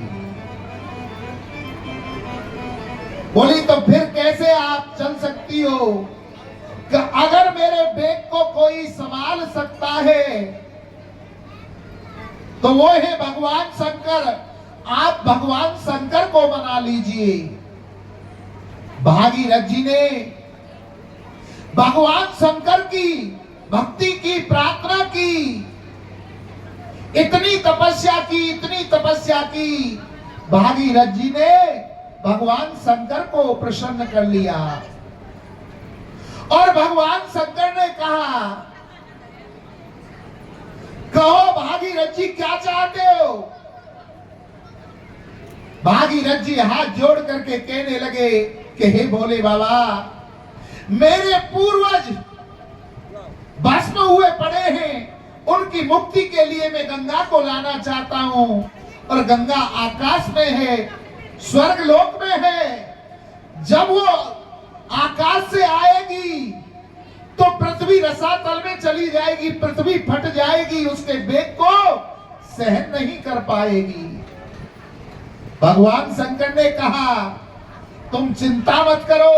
बोली तो फिर कैसे आप चल सकती हो? कि अगर मेरे वेग को कोई संभाल सकता है तो वो है भगवान शंकर। आप भगवान शंकर को मना लीजिए। भागीरथ जी ने भगवान शंकर की भक्ति की, प्रार्थना की, इतनी तपस्या की, इतनी तपस्या की, भागीरथ जी ने भगवान शंकर को प्रसन्न कर लिया। और भगवान शंकर ने कहा, कहो भागीरथ जी क्या चाहते हो? भागीरथ जी हाथ जोड़ करके कहने लगे कि हे भोले बाबा, मेरे पूर्वज भस्म हुए पड़े हैं, उनकी मुक्ति के लिए मैं गंगा को लाना चाहता हूं। और गंगा आकाश में है, स्वर्ग लोक में है। जब वो आकाश से आएगी तो पृथ्वी रसातल में चली जाएगी, पृथ्वी फट जाएगी, उसके वेग को सहन नहीं कर पाएगी। भगवान शंकर ने कहा तुम चिंता मत करो,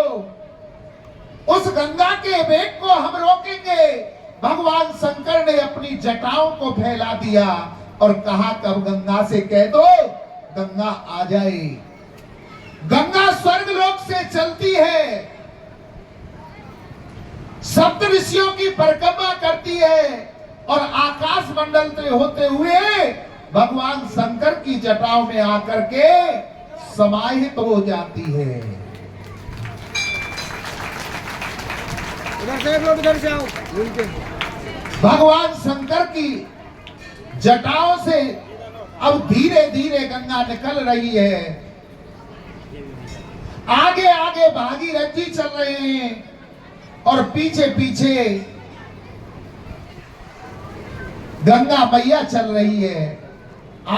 उस गंगा के वेग को हम रोकेंगे। भगवान शंकर ने अपनी जटाओं को फैला दिया और कहा कब गंगा से कह दो गंगा आ जाए। गंगा स्वर्गलोक से चलती है, सप्त ऋषियों की परिक्रमा करती है और आकाश मंडल से होते हुए भगवान शंकर की जटाओं में आकर के समाहित हो जाती है। उधर से आओ मिलके। भगवान शंकर की जटाओं से अब धीरे धीरे गंगा निकल रही है। आगे आगे भागीरथ जी चल रहे हैं और पीछे पीछे गंगा मैया चल रही है।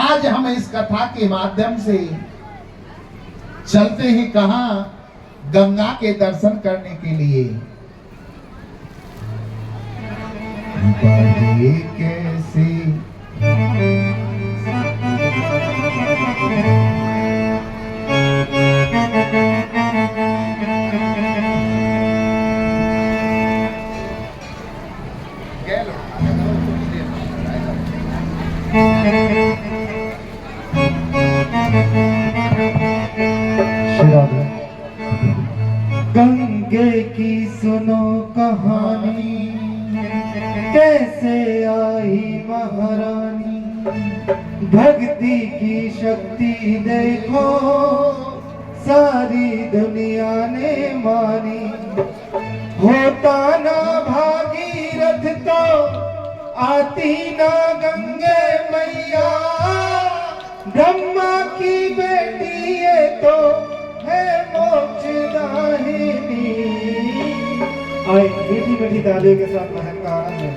आज हम इस कथा के माध्यम से चलते हैं कहां? गंगा के दर्शन करने के लिए। बढ़े कैसे गंगे की सुनो कहानी, कैसे आई महारानी, भक्ति की शक्ति देखो सारी दुनिया ने मानी। होता ना भागीरथ तो आती ना गंगे मैया, ब्रह्मा की बेटी ये तो है मोक्षदायिनी। आए मीठी मीठी तालियों के साथ महल का आनंद है।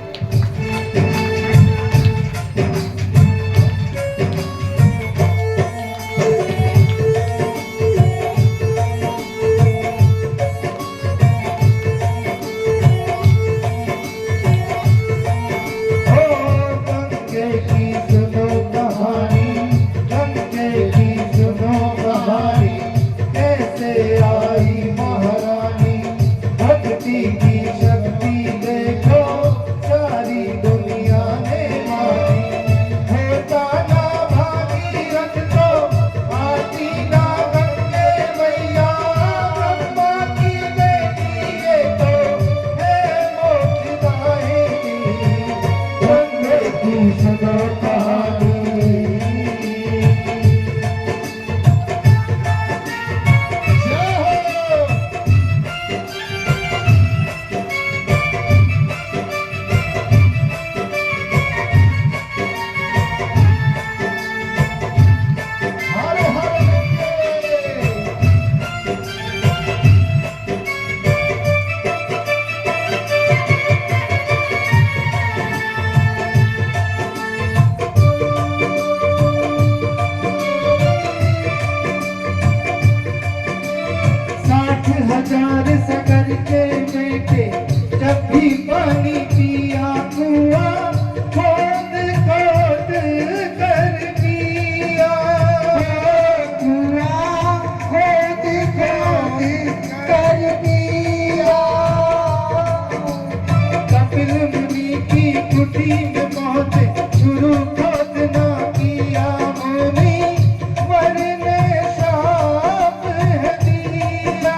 हजार सगर के बेटे जब भी पानी पिया कुआ खोद खोद कर पिया, कुआ खोद खोद कर पिया। कपिल मुनि की कुटी में पहुंचे गुरु खोद ना किया मुनि, वरने शाप है दिया।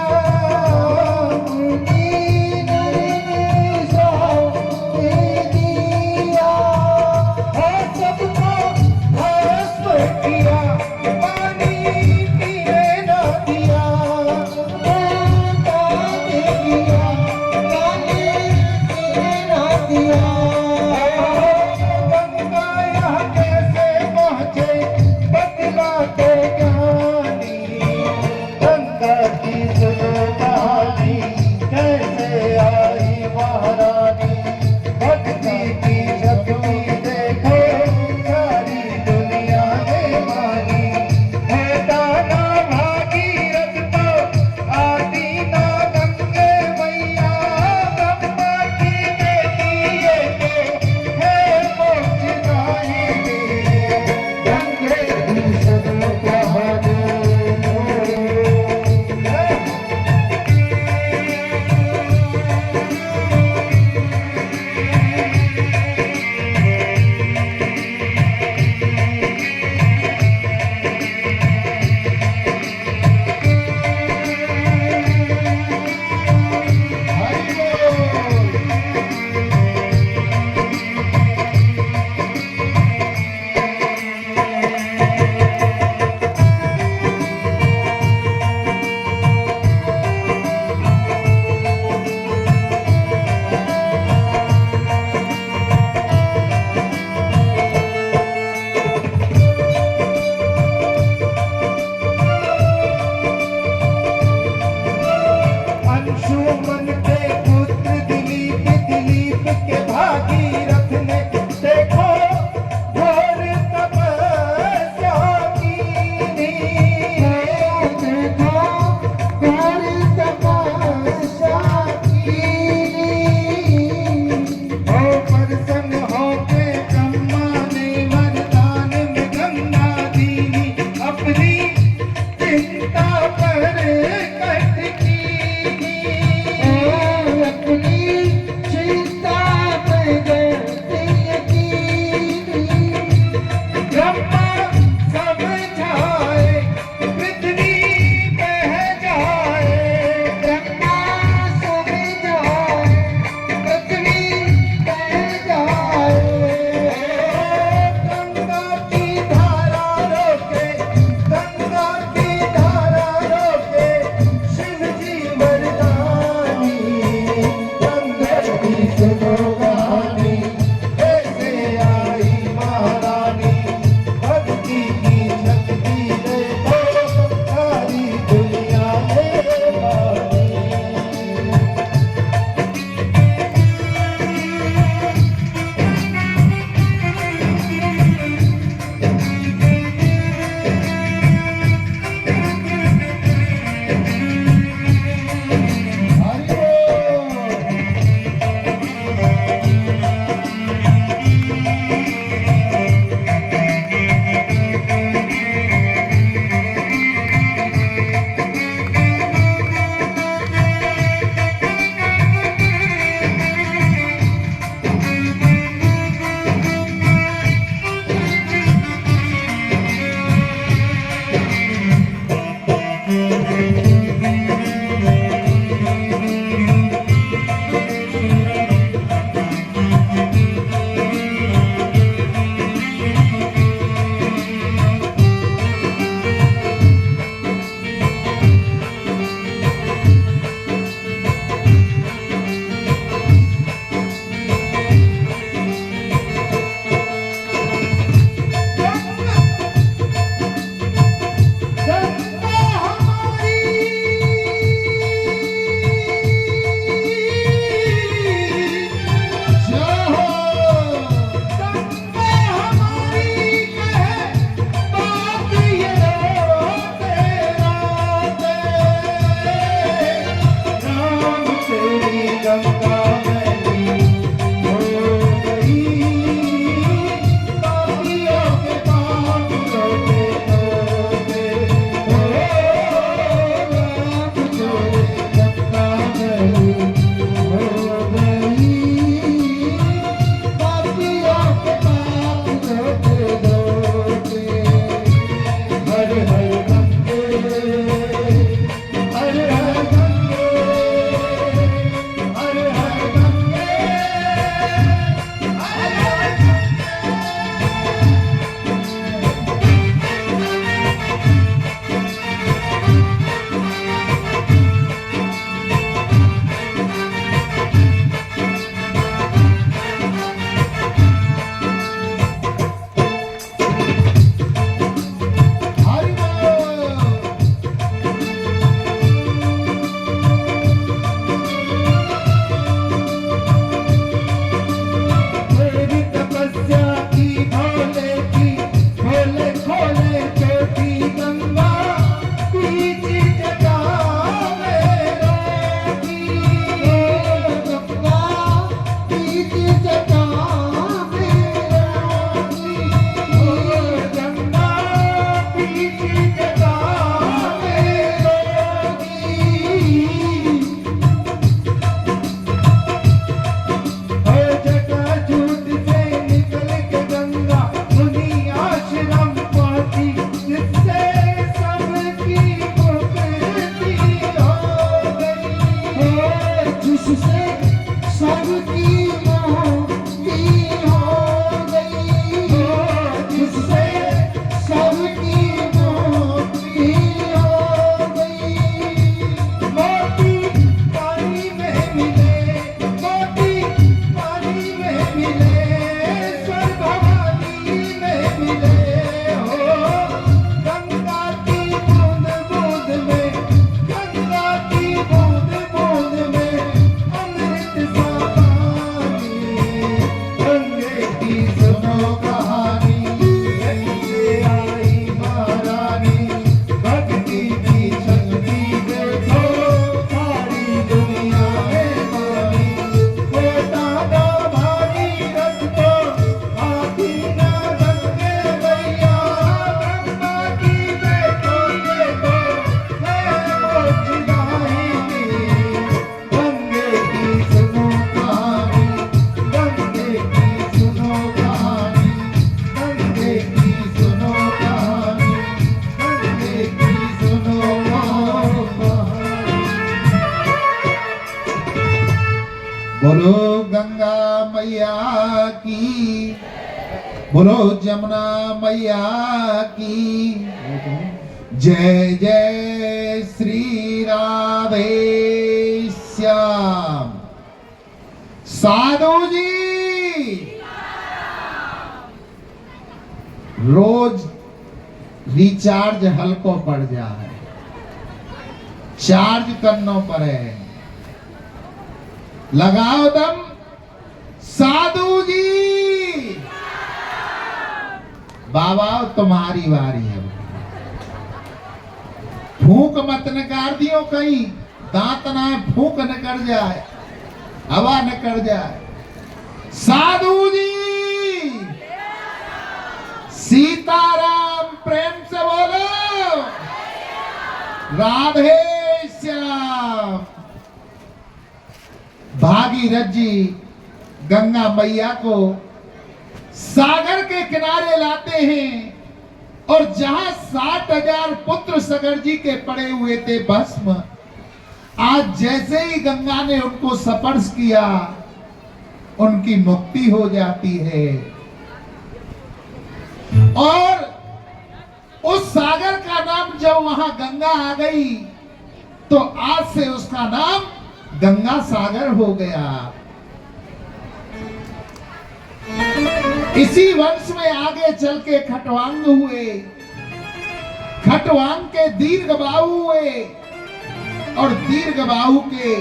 कहानी, कैसे आई महारानी, भक्ति की शक्ति देखो, सारी दुनिया में मानी। बेटा ना भागी रथ को, हाथी ना गंगे भैया, ब्रह्मा की देखो देखो, मैं मोक्ष गाएंगी। गंगे की सुनो कहानी, गंगे की सुनो कहानी, गंगे की सुनो कहानी, गंगे की सुनो कहानी। बोलो गंगा मैया की, बोलो जमुना मैया की, जय जय श्री राधे श्याम। साधु जी रोज रिचार्ज हल्को पड़ जाए, चार्ज करना पड़े, लगाओ दम। साधु जी बाबा तुम्हारी बारी है, फूंक मत नकार दियो, कहीं दांत ना फूंक न कर जाए, हवा न कर जाए। साधु जी सीताराम प्रेम से बोलो, राधे श्याम। भागीरथ जी गंगा मैया को सागर के किनारे लाते हैं, और जहां 60,000 पुत्र सागर जी के पड़े हुए थे भस्म, आज जैसे ही गंगा ने उनको स्पर्श किया, उनकी मुक्ति हो जाती है। और उस सागर का नाम जब वहां गंगा आ गई, तो आज से उसका नाम गंगा सागर हो गया। इसी वंश में आगे चल के खटवांग हुए, खटवांग के दीर्घबाहु हुए, और दीर्घबाहु के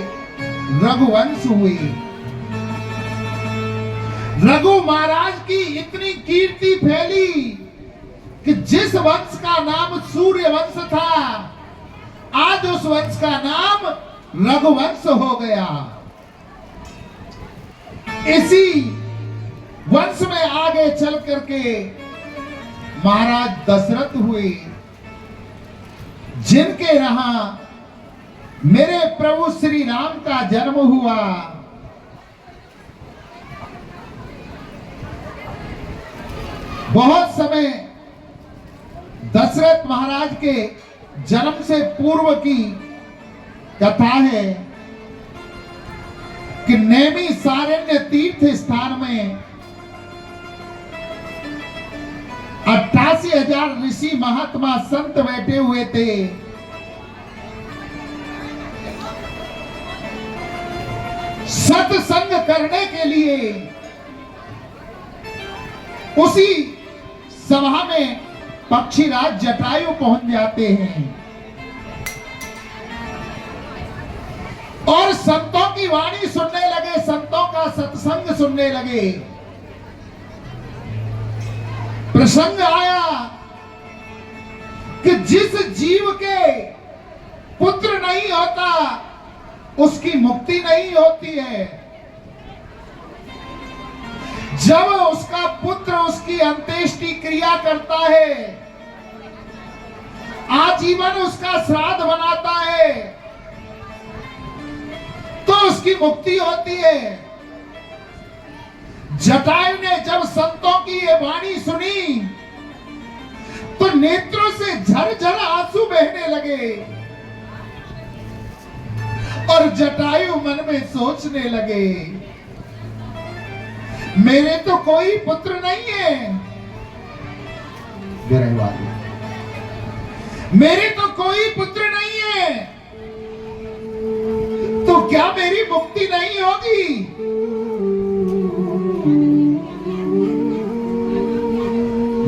रघुवंश हुए। रघु महाराज की इतनी कीर्ति फैली कि जिस वंश का नाम सूर्य वंश था, आज उस वंश का नाम रघुवंश हो गया। इसी वंश में आगे चल करके महाराज दशरथ हुए, जिनके यहां मेरे प्रभु श्री राम का जन्म हुआ। बहुत समय दशरथ महाराज के जन्म से पूर्व की कथा है कि नैमी सारण्य तीर्थ स्थान में 88,000 ऋषि महात्मा संत बैठे हुए थे। सत्संग करने के लिए उसी सभा में पक्षीराज जटायु पहुंच जाते हैं, और संतों की वाणी सुनने लगे, संतों का सत्संग सुनने लगे। प्रसंग आया कि जिस जीव के पुत्र नहीं होता, उसकी मुक्ति नहीं होती है। जब उसका पुत्र उसकी अंत्येष्टि क्रिया करता है, आजीवन उसका श्राद्ध बनाता है, तो उसकी मुक्ति होती है। जटायु ने जब संतों की ये वाणी सुनी, तो नेत्रों से झरझर आंसू बहने लगे, और जटायु मन में सोचने लगे, मेरे तो कोई पुत्र नहीं है, मेरे तो कोई पुत्र नहीं है, तो क्या मेरी मुक्ति नहीं होगी?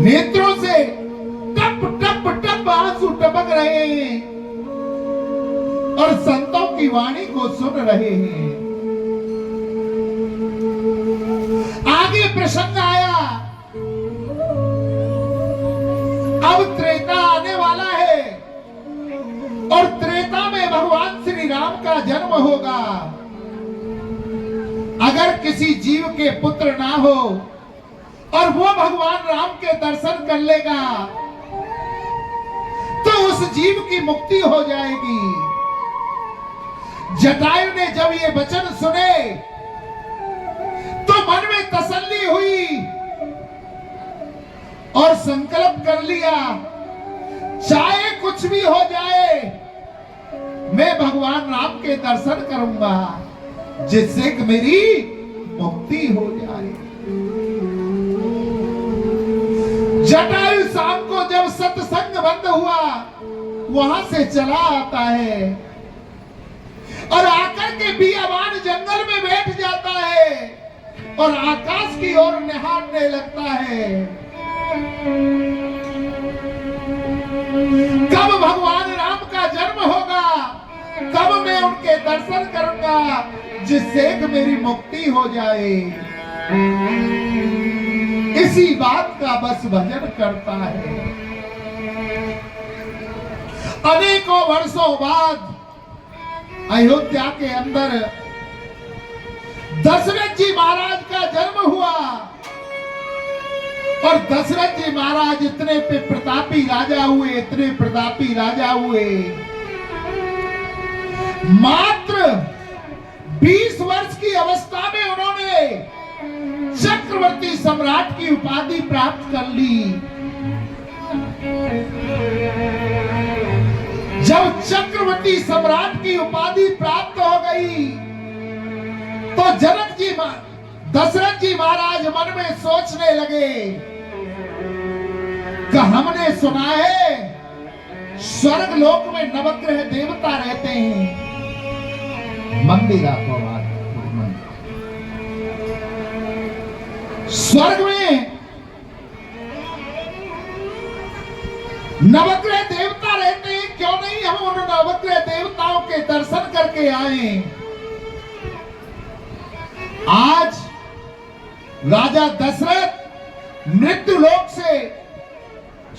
नेत्रों से टप टप टप आंसू टपक रहे हैं, और संतों की वाणी को सुन रहे हैं। आगे प्रसंग आया त्रेता में भगवान श्री राम का जन्म होगा। अगर किसी जीव के पुत्र ना हो और वो भगवान राम के दर्शन कर लेगा तो उस जीव की मुक्ति हो जाएगी। जटायु ने जब ये वचन सुने तो मन में तसल्ली हुई और संकल्प कर लिया, चाहे कुछ भी हो जाए मैं भगवान राम के दर्शन करूंगा जिससे कि मेरी मुक्ति हो जाए। जटायु शाम को जब सत्संग बंद हुआ वहां से चला आता है और आकर के बियाबान जंगल में बैठ जाता है और आकाश की ओर निहारने लगता है। कब भगवान राम का जन्म होगा, कब मैं उनके दर्शन करूंगा जिससे कि मेरी मुक्ति हो जाए। इसी बात का बस भजन करता है। अनेकों वर्षों बाद अयोध्या के अंदर दशरथ जी महाराज का जन्म हुआ और दशरथ जी महाराज इतने प्रतापी राजा हुए, इतने प्रतापी राजा हुए। मात्र 20 वर्ष की अवस्था में उन्होंने चक्रवर्ती सम्राट की उपाधि प्राप्त कर ली। जब चक्रवर्ती सम्राट की उपाधि प्राप्त हो गई तो दशरथ जी महाराज मन में सोचने लगे कि हमने सुना है स्वर्ग लोक में नवग्रह देवता रहते हैं। मंदिर आपको स्वर्ग में नवग्रह देवता रहते हैं, क्यों नहीं हम उन नवग्रह देवताओं के दर्शन करके आए। आज राजा दशरथ मृत्यु लोक से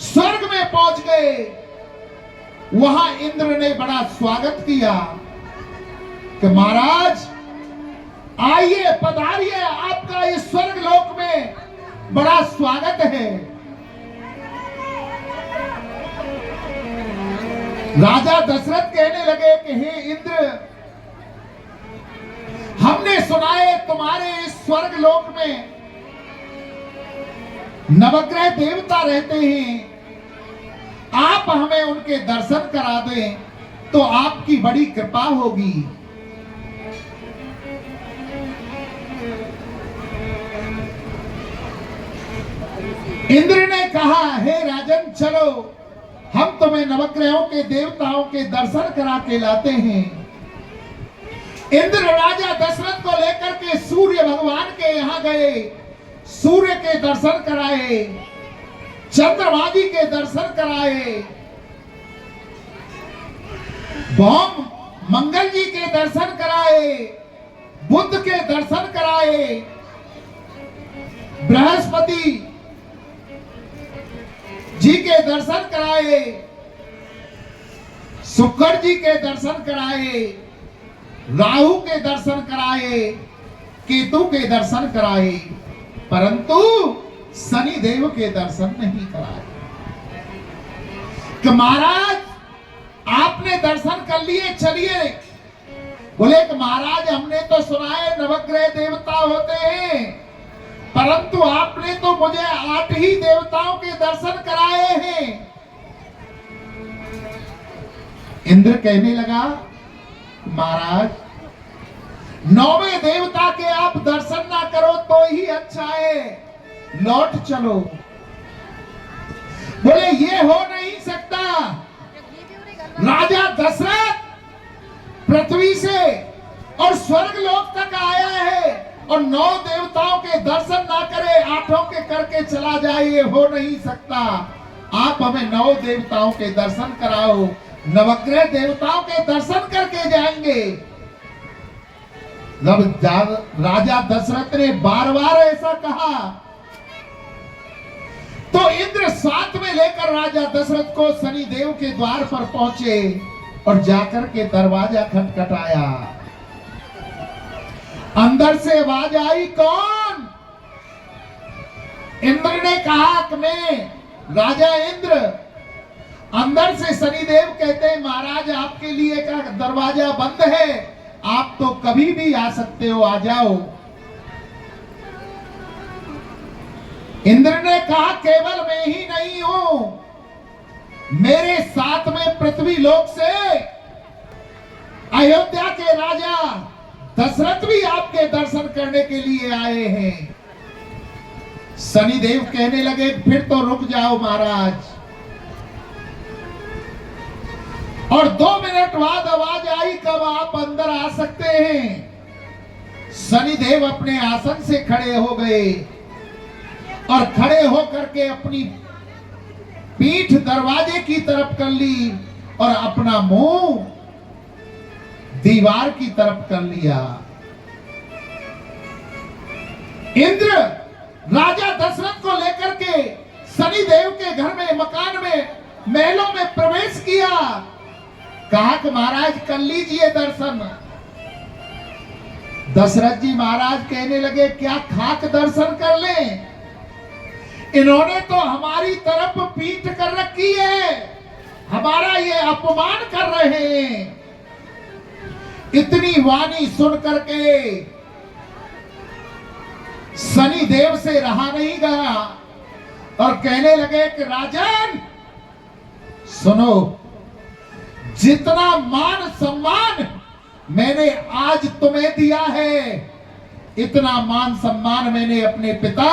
स्वर्ग में पहुंच गए। वहां इंद्र ने बड़ा स्वागत किया कि महाराज आइए, पधारिए, आपका इस स्वर्ग लोक में बड़ा स्वागत है। राजा दशरथ कहने लगे कि हे इंद्र, हमने सुना है तुम्हारे इस स्वर्ग लोक में नवग्रह देवता रहते हैं, आप हमें उनके दर्शन करा दें तो आपकी बड़ी कृपा होगी। इंद्र ने कहा, हे राजन, चलो हम तुम्हें नवग्रहों के देवताओं के दर्शन करा के लाते हैं। इंद्र राजा दशरथ को लेकर के सूर्य भगवान के यहां गए, सूर्य के दर्शन कराए, चंद्रमा जी के दर्शन कराए, भौम मंगल जी के दर्शन कराए, बुध के दर्शन कराए, बृहस्पति जी के दर्शन कराए, शुक्र जी के दर्शन कराए, राहु के दर्शन कराए, केतु के दर्शन कराए, परंतु शनि देव के दर्शन नहीं कराए। कि महाराज आपने दर्शन कर लिए, चलिए। बोले कि महाराज हमने तो सुना है नवग्रह देवता होते हैं, परंतु आपने तो मुझे 8 ही देवताओं के दर्शन कराए हैं। इंद्र कहने लगा, महाराज 9वें देवता के आप दर्शन ना करो तो ही अच्छा है, लौट चलो। बोले ये हो नहीं सकता, राजा दशरथ पृथ्वी से और स्वर्ग लोक तक आया है और 9 देवताओं के दर्शन ना करे, 8 के करके चला जाए, ये हो नहीं सकता। आप हमें 9 देवताओं के दर्शन कराओ। नवग्रह देवताओं के दर्शन करके जाएंगे। जब राजा दशरथ ने बार-बार ऐसा कहा तो इंद्र साथ में लेकर राजा दशरथ को शनिदेव के द्वार पर पहुंचे और जाकर के दरवाजा खटखटाया। अंदर से आवाज आई, कौन? इंद्र ने कहा कि मैं राजा इंद्र। अंदर से शनिदेव कहते हैं, महाराज आपके लिए का दरवाजा बंद है, आप तो कभी भी आ सकते हो, आ जाओ। इंद्र ने कहा, केवल मैं ही नहीं हूं, मेरे साथ में पृथ्वी लोक से अयोध्या के राजा दशरथ भी आपके दर्शन करने के लिए आए हैं। शनिदेव कहने लगे, फिर तो रुक जाओ महाराज। और 2 मिनट बाद आवाज आई, कब आप अंदर आ सकते हैं। शनिदेव अपने आसन से खड़े हो गए और खड़े होकर के अपनी पीठ दरवाजे की तरफ कर ली और अपना मुंह दीवार की तरफ कर लिया। इंद्र राजा दशरथ को लेकर के शनिदेव के घर में, मकान में, महलों में प्रवेश किया। कहा कि महाराज कर लीजिए दर्शन। दशरथ जी महाराज कहने लगे, क्या खाक दर्शन कर लें? इन्होंने तो हमारी तरफ पीठ कर रखी है, हमारा ये अपमान कर रहे हैं। इतनी वाणी सुन करके शनिदेव से रहा नहीं गया और कहने लगे कि राजन सुनो, जितना मान सम्मान मैंने आज तुम्हें दिया है, इतना मान सम्मान मैंने अपने पिता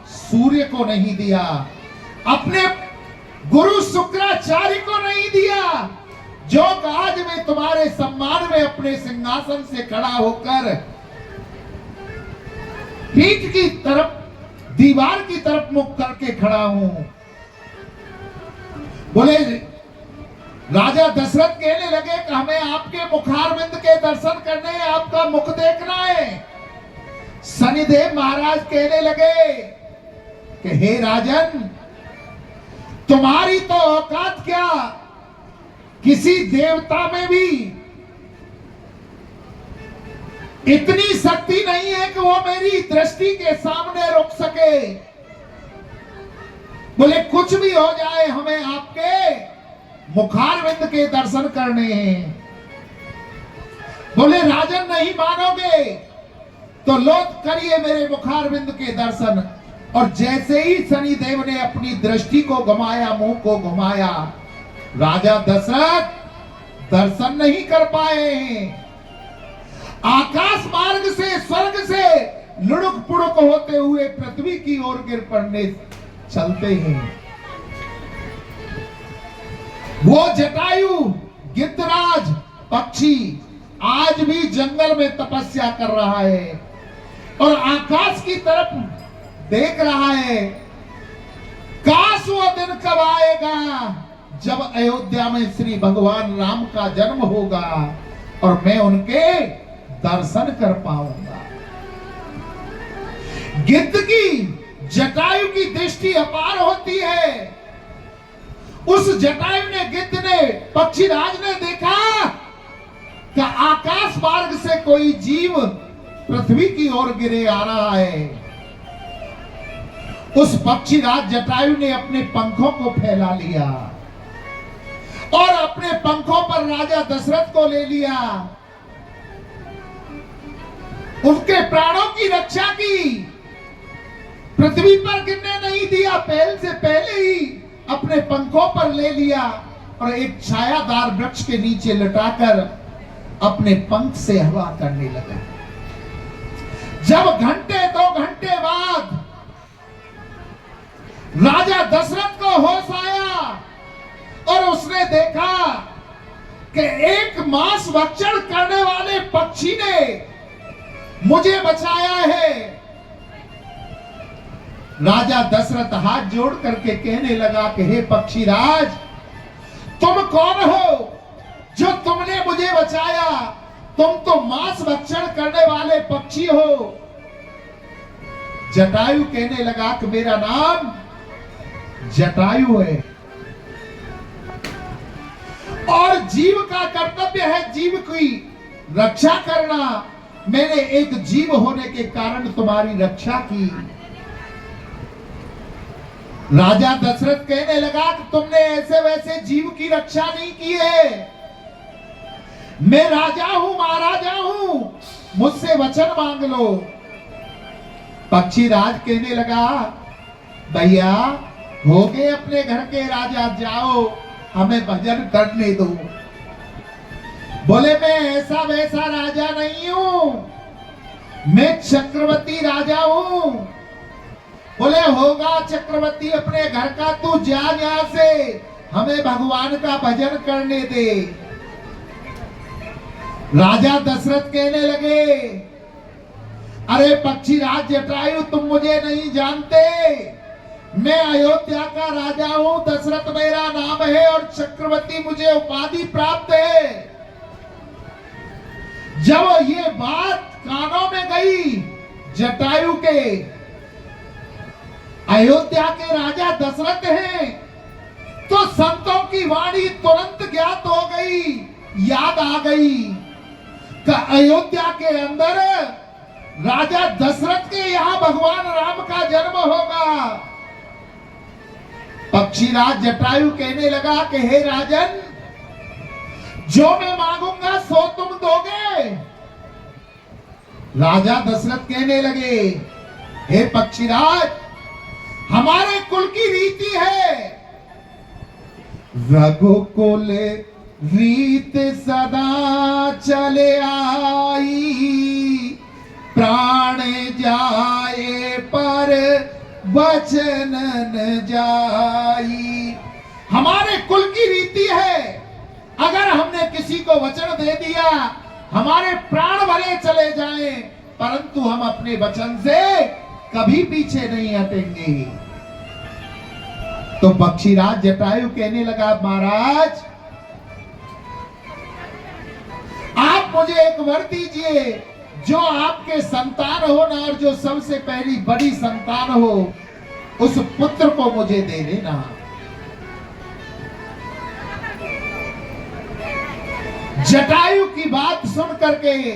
सूर्य को नहीं दिया, अपने गुरु शुक्राचार्य को नहीं दिया, जो आज मैं तुम्हारे सम्मान में अपने सिंहासन से खड़ा होकर पीठ की तरफ, दीवार की तरफ मुख करके खड़ा हूं। बोले राजा दशरथ कहने लगे कि हमें आपके मुखारविंद के दर्शन करने हैं, आपका मुख देखना है। शनिदेव महाराज कहने लगे कि हे राजन, तुम्हारी तो औकात क्या, किसी देवता में भी इतनी शक्ति नहीं है कि वो मेरी दृष्टि के सामने रुक सके। बोले कुछ भी हो जाए, हमें आपके मुखारविंद के दर्शन करने हैं। बोले राजन नहीं मानोगे तो लो करिए मेरे मुखारविंद के दर्शन। और जैसे ही शनिदेव ने अपनी दृष्टि को घुमाया, मुंह को घुमाया, राजा दशरथ दर्शन नहीं कर पाए हैं। आकाश मार्ग से, स्वर्ग से लुढ़क पुढ़क होते हुए पृथ्वी की ओर गिर पड़ने चलते हैं। वो जटायु गिद्धराज पक्षी आज भी जंगल में तपस्या कर रहा है और आकाश की तरफ देख रहा है। काश वो दिन कब आएगा जब अयोध्या में श्री भगवान राम का जन्म होगा और मैं उनके दर्शन कर पाऊंगा। गिद्ध की, जटायु की दृष्टि अपार होती है। उस जटायु ने, गिद्ध ने, पक्षीराज ने देखा कि आकाश मार्ग से कोई जीव पृथ्वी की ओर गिरे आ रहा है। उस पक्षीराज जटायु ने अपने पंखों को फैला लिया और अपने पंखों पर राजा दशरथ को ले लिया, उनके प्राणों की रक्षा की, पृथ्वी पर गिरने नहीं दिया, पहले से पहले ही अपने पंखों पर ले लिया और एक छायादार वृक्ष के नीचे लटाकर अपने पंख से हवा करने लगा। जब घंटे 2 घंटे बाद राजा दशरथ को होश आया और उसने देखा कि एक मांस भक्षण करने वाले पक्षी ने मुझे बचाया है। राजा दशरथ हाथ जोड़ करके कहने लगा कि हे पक्षीराज, तुम कौन हो जो तुमने मुझे बचाया? तुम तो मांस भक्षण करने वाले पक्षी हो। जटायु कहने लगा कि मेरा नाम जटायु है और जीव का कर्तव्य है जीव की रक्षा करना। मैंने एक जीव होने के कारण तुम्हारी रक्षा की। राजा दशरथ कहने लगा कि तुमने ऐसे वैसे जीव की रक्षा नहीं की है। मैं राजा हूं, महाराजा हूं, मुझसे वचन मांग लो। पक्षीराज कहने लगा, भैया हो गए अपने घर के राजा, जाओ हमें भजन करने दो। बोले मैं ऐसा वैसा राजा नहीं हूं, मैं चक्रवर्ती राजा हूं। बोले होगा चक्रवर्ती अपने घर का, तू जा यहां से, हमें भगवान का भजन करने दे। राजा दशरथ कहने लगे, अरे पक्षीराज जटायु तुम मुझे नहीं जानते, मैं अयोध्या का राजा हूं, दशरथ मेरा नाम है और चक्रवर्ती मुझे उपाधि प्राप्त है। जब ये बात कानों में गई जटायु के, अयोध्या के राजा दशरथ हैं, तो संतों की वाणी तुरंत ज्ञात हो गई, याद आ गई कि अयोध्या के अंदर राजा दशरथ के यहां भगवान राम का जन्म होगा। पक्षीराज जटायु कहने लगा कि हे राजन, जो मैं मांगूंगा सो तुम दोगे। राजा दशरथ कहने लगे, हे पक्षीराज, हमारे कुल की रीति है, रघुकुल रीत सदा चले आई, प्राण जाए पर वचन न जाई। हमारे कुल की रीति है, अगर हमने किसी को वचन दे दिया, हमारे प्राण भले चले जाएं, परंतु हम अपने वचन से कभी पीछे नहीं हटेंगे। तो पक्षीराज जटायु कहने लगा, महाराज आप मुझे एक वर दीजिए, जो आपके संतान हो ना, और जो सबसे पहली बड़ी संतान हो, उस पुत्र को मुझे दे देना। जटायु की बात सुन करके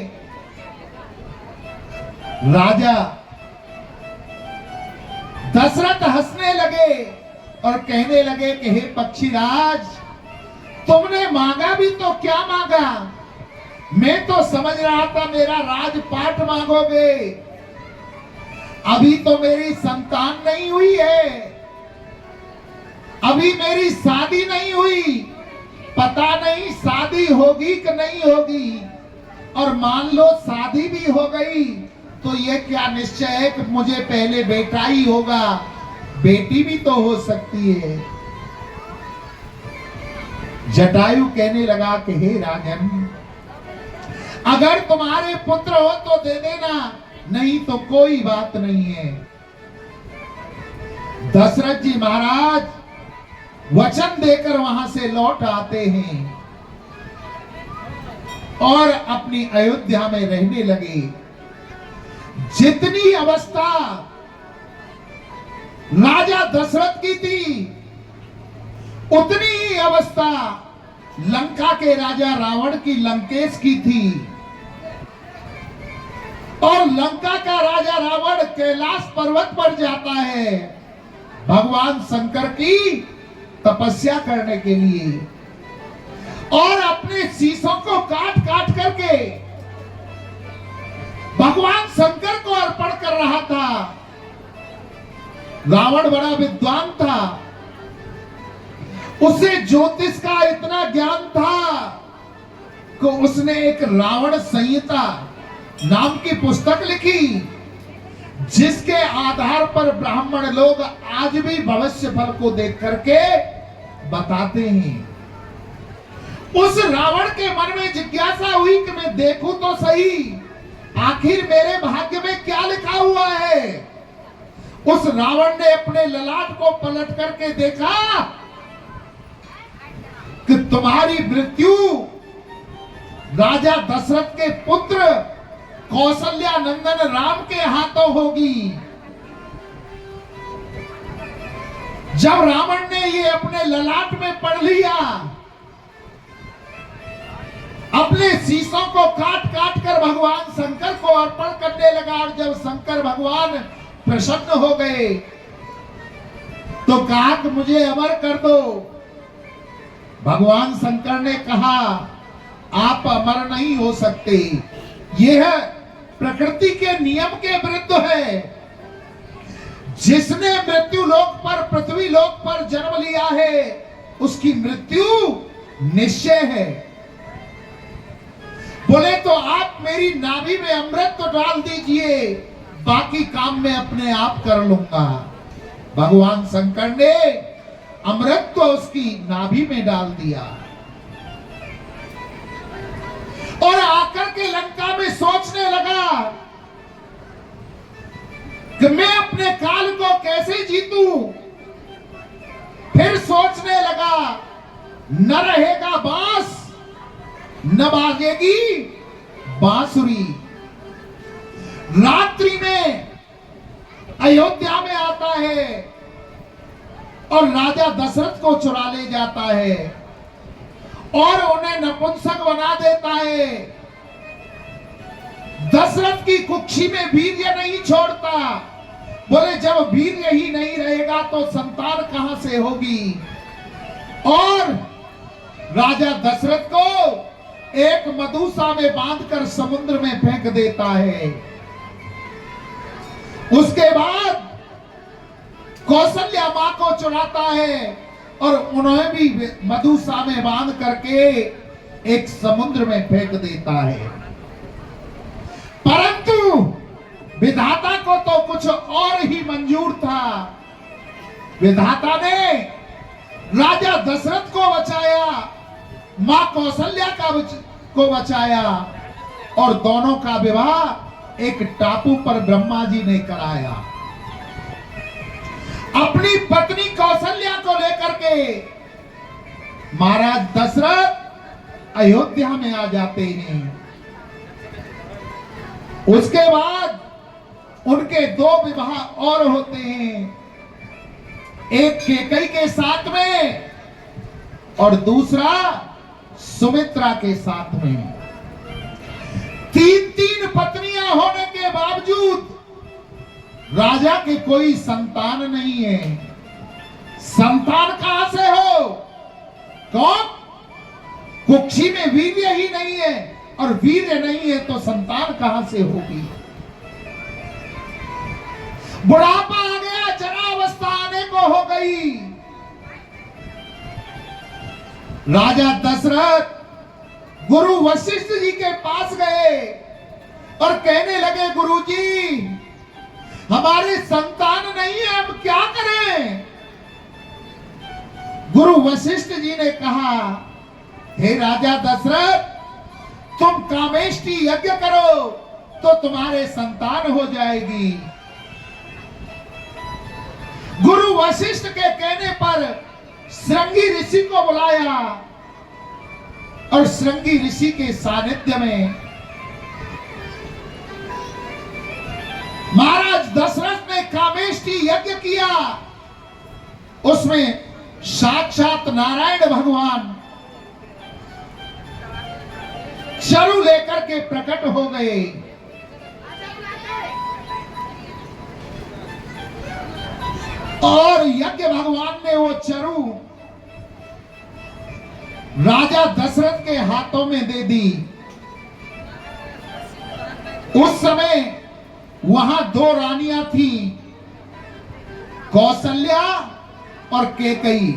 राजा दशरथ हंसने लगे और कहने लगे कि हे पक्षीराज, तुमने मांगा भी तो क्या मांगा, मैं तो समझ रहा था मेरा राजपाट मांगोगे। अभी तो मेरी संतान नहीं हुई है, अभी मेरी शादी नहीं हुई, पता नहीं शादी होगी कि नहीं होगी, और मान लो शादी भी हो गई तो ये क्या निश्चय है कि मुझे पहले बेटा ही होगा, बेटी भी तो हो सकती है। जटायु कहने लगा कि हे राजन, अगर तुम्हारे पुत्र हो तो दे देना, नहीं तो कोई बात नहीं है। दशरथ जी महाराज वचन देकर वहां से लौट आते हैं और अपनी अयोध्या में रहने लगे। जितनी अवस्था राजा दशरथ की थी, उतनी ही अवस्था लंका के राजा रावण की, लंकेश की थी। और लंका का राजा रावण कैलाश पर्वत पर जाता है भगवान शंकर की तपस्या करने के लिए, और अपने शीशों को काट काट करके भगवान शंकर को अर्पण कर रहा था। रावण बड़ा विद्वान था, उसे ज्योतिष का इतना ज्ञान था कि उसने एक रावण संहिता नाम की पुस्तक लिखी, जिसके आधार पर ब्राह्मण लोग आज भी भविष्य फल को देख करके बताते हैं। उस रावण के मन में जिज्ञासा हुई कि मैं देखूं तो सही, आखिर मेरे भाग्य में क्या लिखा हुआ है। उस रावण ने अपने ललाट को पलट करके देखा कि तुम्हारी मृत्यु राजा दशरथ के पुत्र कौशल्या नंदन राम के हाथों होगी। जब रावण ने ये अपने ललाट में पढ़ लिया अपने शीशों को काट काट कर भगवान शंकर को अर्पण करने लगा। और जब शंकर भगवान प्रसन्न हो गए तो कहा कि मुझे अमर कर दो। भगवान शंकर ने कहा आप अमर नहीं हो सकते, यह प्रकृति के नियम के विरुद्ध है। जिसने मृत्यु लोक पर, पृथ्वी लोक पर जन्म लिया है उसकी मृत्यु निश्चय है। बोले तो आप मेरी नाभि में अमृत तो डाल दीजिए, बाकी काम मैं अपने आप कर लूंगा। भगवान शंकर ने अमृत तो उसकी नाभि में डाल दिया और आकर के लंका में सोचने लगा कि मैं अपने काल को कैसे जीतूं। फिर सोचने लगा न रहेगा बांस न बाजेगी बांसुरी। रात्रि में अयोध्या में आता है और राजा दशरथ को चुरा ले जाता है और उन्हें नपुंसक बना देता है। दशरथ की कुक्षी में वीर्य नहीं छोड़ता। बोले जब वीर्य ही नहीं रहेगा तो संतान कहां से होगी। और राजा दशरथ को एक मधुसा में बांधकर समुद्र में फेंक देता है। उसके बाद कौशल्या मां को चुराता है और उन्हें भी मधुसा में बांध करके एक समुद्र में फेंक देता है। परंतु विधाता को तो कुछ और ही मंजूर था। विधाता ने राजा दशरथ को बचाया, मां कौशल्या को बचाया और दोनों का विवाह एक टापू पर ब्रह्मा जी ने कराया। अपनी पत्नी कौशल्या को लेकर के महाराज दशरथ अयोध्या में आ जाते हैं। उसके बाद उनके दो विवाह और होते हैं, एक कैकेयी के साथ में और दूसरा सुमित्रा के साथ में। तीन तीन पत्नियां होने के बावजूद राजा के कोई संतान नहीं है। संतान कहां से हो? कौन? कुक्षी में वीर्य ही नहीं है और वीर्य नहीं है तो संतान कहां से होगी। बुढ़ापा आ गया, जरावस्था आने को हो गई। राजा दशरथ गुरु वशिष्ठ जी के पास गए और कहने लगे गुरुजी हमारे संतान नहीं है, हम क्या करें। गुरु वशिष्ठ जी ने कहा हे राजा दशरथ तुम कामेष्टि यज्ञ करो तो तुम्हारे संतान हो जाएगी। गुरु वशिष्ठ के कहने पर श्रृंगी ऋषि को बुलाया और श्रृंगी ऋषि के सानिध्य में महाराज दशरथ ने कामेष्टि यज्ञ किया। उसमें साक्षात नारायण भगवान चरु लेकर के प्रकट हो गए। और यज्ञ भगवान ने वो चरु राजा दशरथ के हाथों में दे दी। उस समय वहां दो रानियां थी, कौशल्या और कैकेयी।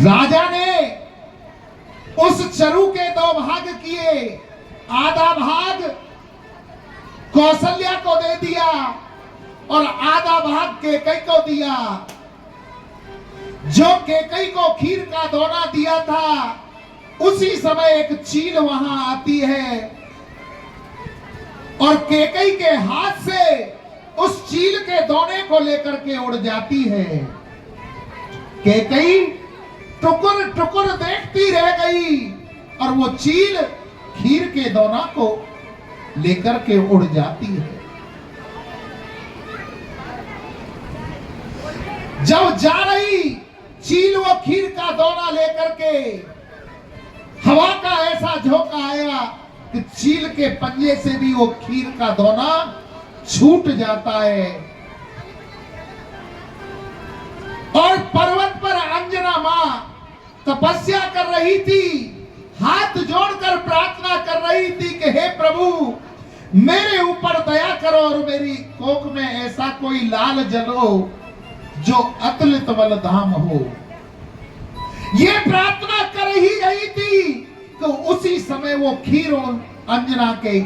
राजा ने उस चरु के दो भाग किए, आधा भाग कौशल्या को दे दिया और आधा भाग कैकेयी को दिया। जो कैकेयी को खीर का दोना दिया था उसी समय एक चील वहां आती है और कैकेयी के हाथ से उस चील के दोने को लेकर के उड़ जाती है। कैकेयी टुकुर टुकुर देखती रह गई और वो चील खीर के दोना को लेकर के उड़ जाती है। जब जा रही चील वो खीर का दोना लेकर के हवा का ऐसा झोंका आया कि चील के पंजे से भी वो खीर का दोना छूट जाता है। और पर्वत पर अंजना मां तपस्या कर रही थी, हाथ जोड़कर प्रार्थना कर रही थी कि हे प्रभु मेरे ऊपर दया करो और मेरी कोख में ऐसा कोई लाल जल हो जो अतुलित बलधाम हो। ये प्रार्थना कर ही रही थी तो उसी समय वो खीर अंजना के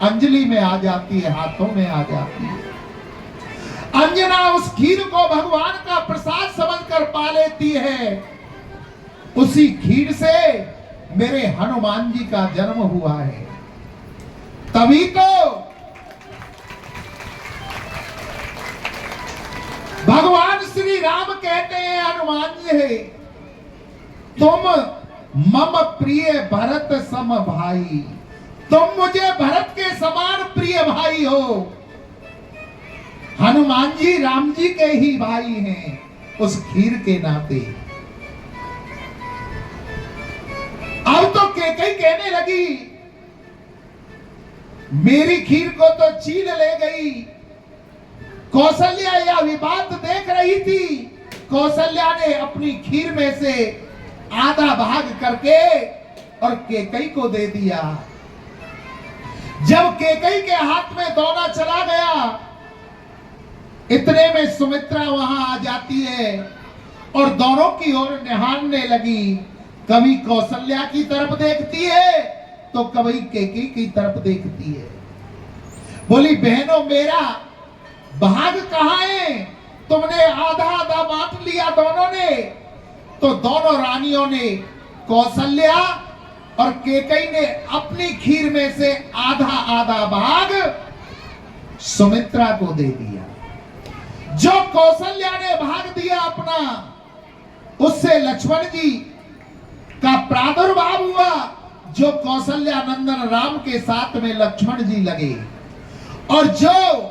अंजलि में आ जाती है, हाथों में आ जाती है। अंजना उस खीर को भगवान का प्रसाद समझकर पा लेती है। उसी खीर से मेरे हनुमान जी का जन्म हुआ है। तभी तो भगवान श्री राम कहते हैं हनुमान जी तुम मम प्रिय भरत सम भाई, तुम मुझे भरत के समान प्रिय भाई हो। हनुमान जी राम जी के ही भाई हैं उस खीर के नाते। अब तो कैकेयी कहने लगी मेरी खीर को तो चील ले गई। कौशल्या यह विवाद देख रही थी। कौशल्या ने अपनी खीर में से आधा भाग करके और कैकेयी को दे दिया। जब कैकेयी के हाथ में दोना चला गया, इतने में सुमित्रा वहां आ जाती है और दोनों की ओर निहारने लगी। कभी कौशल्या की तरफ देखती है तो कभी कैकेयी की तरफ देखती है। बोली बहनों मेरा भाग कहां है? तुमने आधा आधा बांट लिया दोनों ने। तो दोनों रानियों ने, कौशल्या और कैकेयी ने अपनी खीर में से आधा आधा भाग सुमित्रा को दे दिया। जो कौशल्या ने भाग दिया अपना, उससे लक्ष्मण जी का प्रादुर्भाव हुआ। जो कौशल्या नंदन राम के साथ में लक्ष्मण जी लगे और जो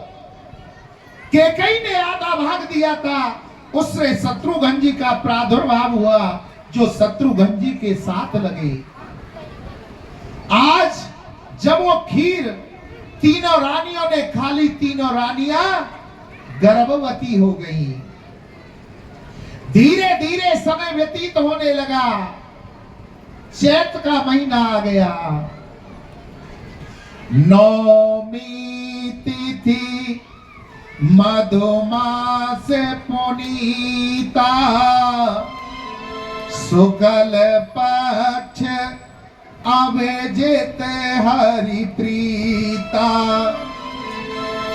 कैकेयी ने आधा भाग दिया था, उससे शत्रुघ्न जी का प्रादुर्भाव हुआ जो शत्रुघ्न जी के साथ लगे। आज जब वो खीर तीनों रानियों ने खा ली, तीनों रानियां गर्भवती हो गई। धीरे धीरे समय व्यतीत होने लगा। चैत का महीना आ गया। नौमी तिथि मधुमास पुनीता, शुक्ल पक्ष अभिजित हरि प्रीता।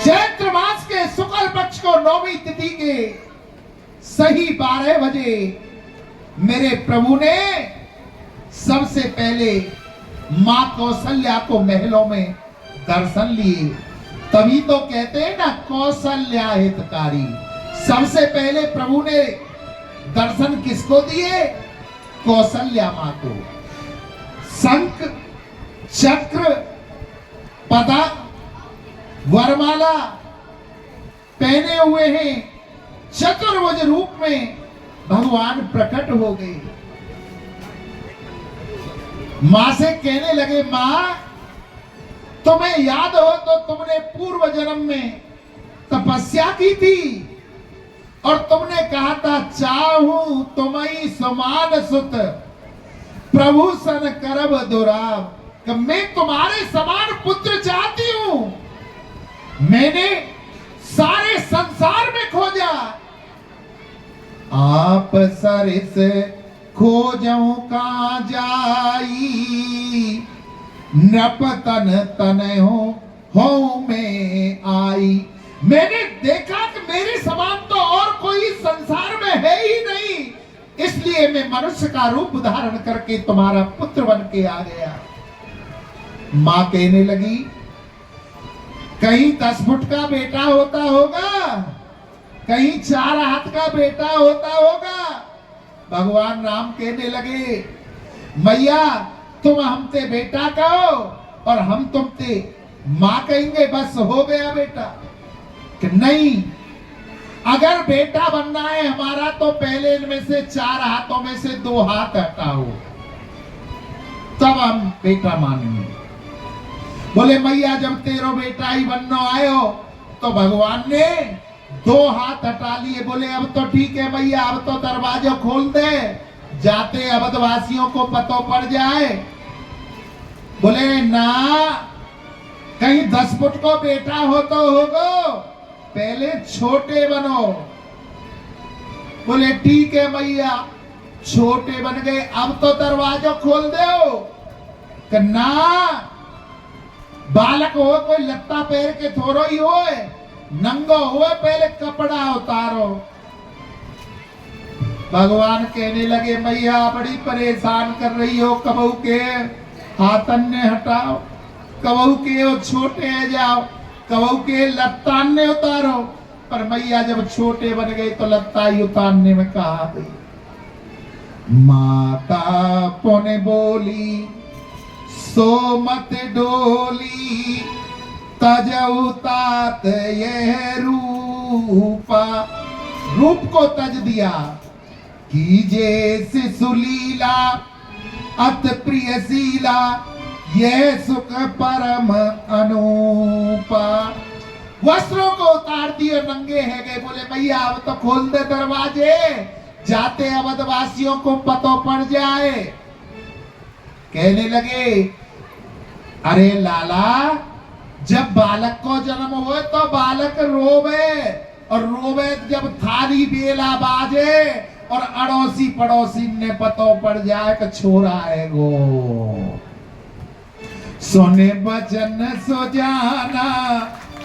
चैत्र मास के शुक्ल पक्ष को नौमी तिथि के सही 12 बजे मेरे प्रभु ने सबसे पहले मां कौशल्या को महलों में दर्शन लिए। तभी तो कहते हैं ना कौशल्या हितकारी। सबसे पहले प्रभु ने दर्शन किसको दिए? कौशल्या मां को। शंख चक्र पदा वरमाला पहने हुए हैं। चतुर्भुज रूप में भगवान प्रकट हो गए। मां से कहने लगे मां तुम्हें याद हो तो तुमने पूर्व जन्म में तपस्या की थी और तुमने कहा था चाहूं तुम्हारी समान सुत प्रभु सन करब दुराव, कि मैं तुम्हारे समान पुत्र चाहती हूं। मैंने सारे संसार में खोजा, आप सरिस खोजऊं कहां जाई, नप तन तन हो में आई। मैंने देखा कि मेरे समान तो और कोई संसार में है ही नहीं, इसलिए मैं मनुष्य का रूप धारण करके तुम्हारा पुत्र बन के आ गया। मां कहने लगी कहीं 10 फुट का बेटा होता होगा, कहीं 4 हाथ का बेटा होता होगा। भगवान राम कहने लगे मैया तुम हमते बेटा कहो और हम तुमते मां कहेंगे, बस हो गया बेटा। कि नहीं, अगर बेटा बनना है हमारा तो पहले इनमें से 4 हाथों में से 2 हाथ हटाओ, तब हम बेटा मानेंगे। बोले मैया जब तेरो बेटा ही बनना आयो तो भगवान ने 2 हाथ हटा लिए। बोले अब तो ठीक है मैया, अब तो दरवाजा खोल दे, जाते अवधवासियों को पतो पड़ जाए। बोले ना, कहीं 10 फुट को बेटा हो तो होगो, पहले छोटे बनो। बोले ठीक है मैया, छोटे बन गए, अब तो दरवाजा खोल दो। ना, बालक हो कोई लत्ता पैर के थोड़ो ही हो, नंगो हो, पहले कपड़ा उतारो। भगवान कहने लगे मैया बड़ी परेशान कर रही हो, कबहू के हाथन्ने हटाओ, कबहू के वो छोटे जाओ, कबहू के लत्तान्ने उतारो। पर मैया जब छोटे बन गए तो लत्ता ही उतारने में कहा गई। माता पुन बोली सो मत डोली, तजऊ तात यह रूपा। रूप को तज दिया, कीजे शिशुलीला अत प्रियशीला, यह सुख परम अनूपा। वस्त्रों को उतार दिए, नंगे है गए। बोले भैया अब तो खोल दे दरवाजे, जाते अवधवासियों को पतो पड़ जाए। कहने लगे अरे लाला, जब बालक को जन्म हो तो बालक रोवे, और रोवे जब थाली बेला बाजे और अड़ोसी पड़ोसी ने पतो पड़ जाए कि छोरा है गो। सोने बचन सो जाना,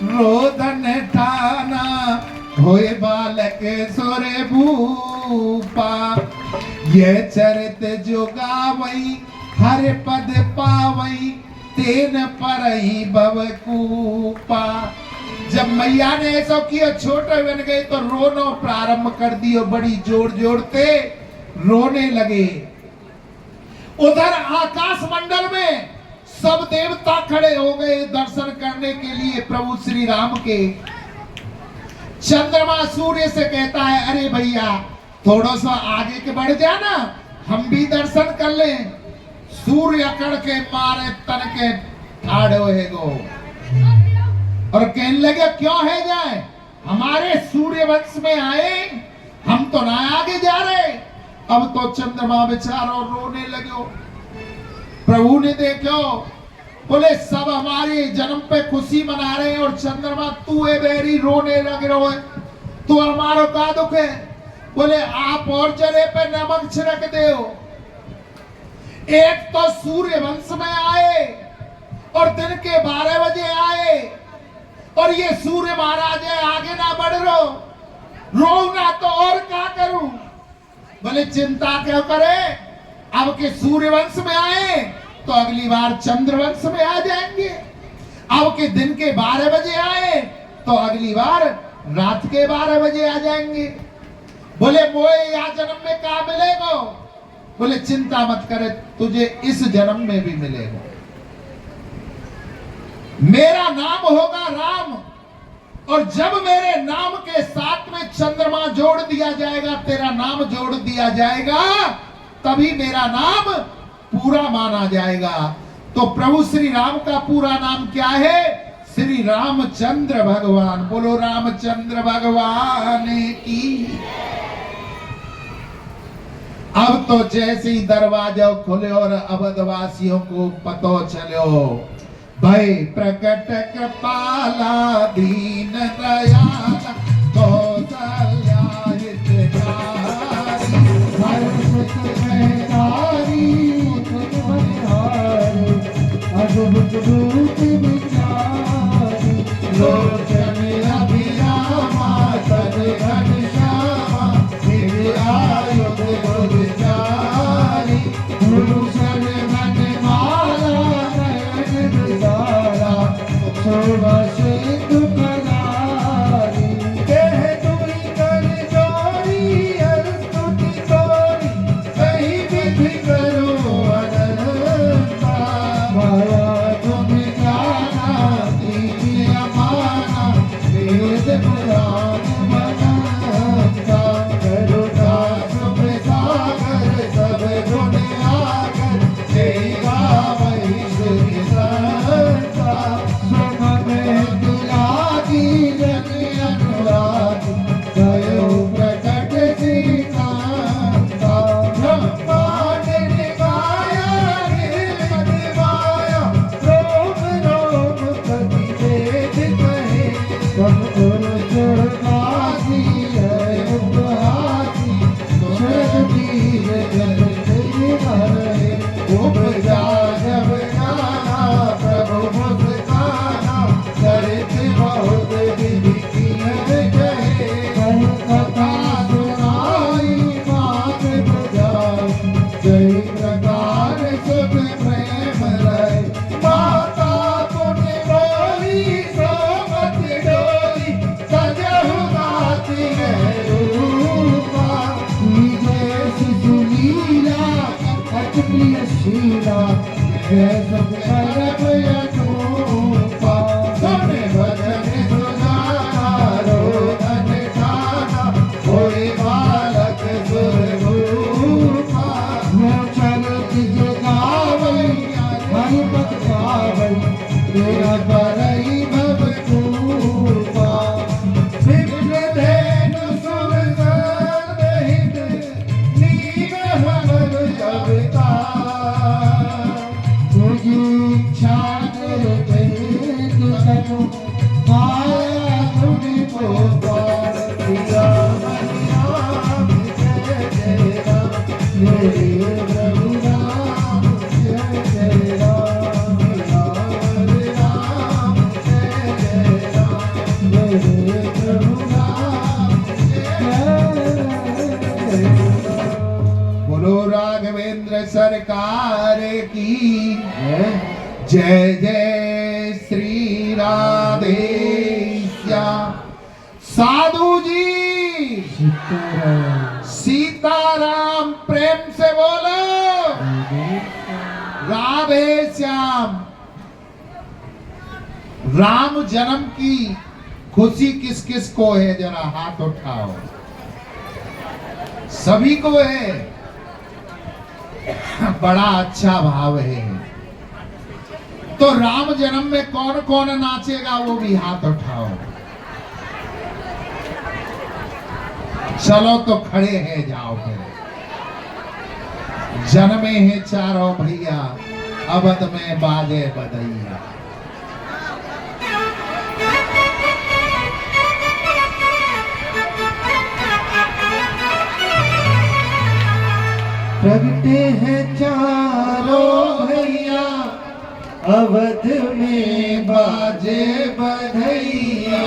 रोदन ठाना, होए बालक सोरे भूपा। ये चरित जो गावई, हर पद पावई, तेन पर ही भवकूपा। जब मैया ने ऐसा किया, छोटे बन गए तो रोनो प्रारंभ कर दियो, बड़ी जोर जोरते रोने लगे। उधर आकाश मंडल में सब देवता खड़े हो गए दर्शन करने के लिए प्रभु श्री राम के। चंद्रमा सूर्य से कहता है अरे भैया थोड़ा सा आगे के बढ़ जाना, हम भी दर्शन कर लें। सूर्य अकड़ के मारे तन के ठाड़े है गो, और कहने लगे क्यों है जाए, हमारे सूर्य वंश में आए, हम तो ना आगे जा रहे। अब तो चंद्रमा बेचारा रोने लगे। प्रभु ने देखो, बोले सब हमारे जन्म पे खुशी मना रहे हैं, और चंद्रमा तू ए बेरी रोने लग रहो है, तू हमारो का दुख है। बोले आप और जले पे नमक छिड़क दो। एक तो सूर्य वंश में आए और दिन के 12 बजे आए, और ये सूर्य महाराज है आगे ना बढ़ रो ना तो और क्या करूं। बोले चिंता क्यों करे, अब के सूर्य वंश में आए तो अगली बार चंद्र वंश में आ जाएंगे। अब के दिन के 12 बजे आए तो अगली बार रात के 12 बजे आ जाएंगे। बोले मोए या जन्म में क्या मिलेगा। बोले चिंता मत करे, तुझे इस जन्म में भी मिलेगा। मेरा नाम होगा राम, और जब मेरे नाम के साथ में चंद्रमा जोड़ दिया जाएगा, तेरा नाम जोड़ दिया जाएगा, तभी मेरा नाम पूरा माना जाएगा। तो प्रभु श्री राम का पूरा नाम क्या है? श्री रामचंद्र भगवान। बोलो रामचंद्र भगवान की। अब तो जैसे ही दरवाजा खुले और अवधवासियों को पतो चलो, भय प्रकट कृपाला दीन दयाला कौशल्या हितकारी, हर्षित महतारी मुकुट बलिहारी, अद्भुत रूप विचारी, लोचन अभिरामा तन घनश्यामा, फिर आयुध गुरचारी, भूषण मन माला नयन दिदारा, शोभा सिंधु कलारी, कह तुरी कर जोरी स्तुति तोरी, सही विधि करो अनंता, माया तुम जाना दीन अमाना, वेद पुराण बना तुम उर्वासी है उपहासी शरद तीर जल तेरी भरे उपजा जब जाना प्रभु मुस्काना करते बहुत विधि कीमत कहे कथा सुनाई बात बुझाई जय प्रकार सुख प्रेम रहे माता पुण्य बोली सोमत डोली सजहु गाती है रूपा जैसी सुलीला अचप्रिय शीला जय सब परम यथोपा सुन भजन सुजाना रोदन ठाना होए बालक सुरभूपा मैं चलत जगावई हरि पद पावई तेरा परई भव कृपा विघ्न धेनु सुरसन हित नीव हमर जगता तुझी इच्छा करते तनु माया तुझी को पार प्रिया राम जय जय राम मेरे प्रभु राम जय जय राम राम राम जय जय राम मेरे प्रभु राम जय राम। बोलो राघवेंद्र सरकार की जय जय जय श्री राधे श्याम। साधु जी सीताराम सीताराम प्रेम से बोलो राधे श्याम। राम जन्म की खुशी किस किस को है, जरा हाथ उठाओ। सभी को है, बड़ा अच्छा भाव है। तो राम जन्म में कौन कौन नाचेगा वो भी हाथ उठाओ। चलो तो खड़े हैं, जाओ फिर। जन्मे हैं चारों भैया, अवध में बाजे बधैया। प्रगटे हैं चारों भैया अवध में बाजे बधैया।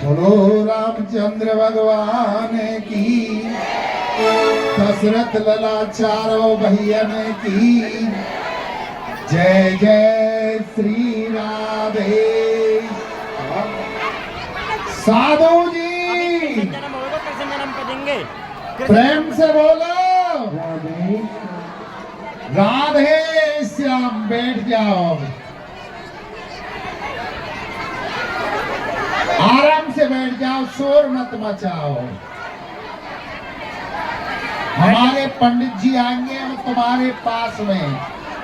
बोलो रामचंद्र भगवान की, दशरथ लला चारों भैयन की, जय जय श्री राधे। साधु जी जन्म होगा कैसे जन्म कर देंगे? प्रेम से बोलो राधे श्याम। बैठ जाओ, आराम से बैठ जाओ, शोर मत मचाओ। हमारे पंडित जी आएंगे हम तुम्हारे पास में।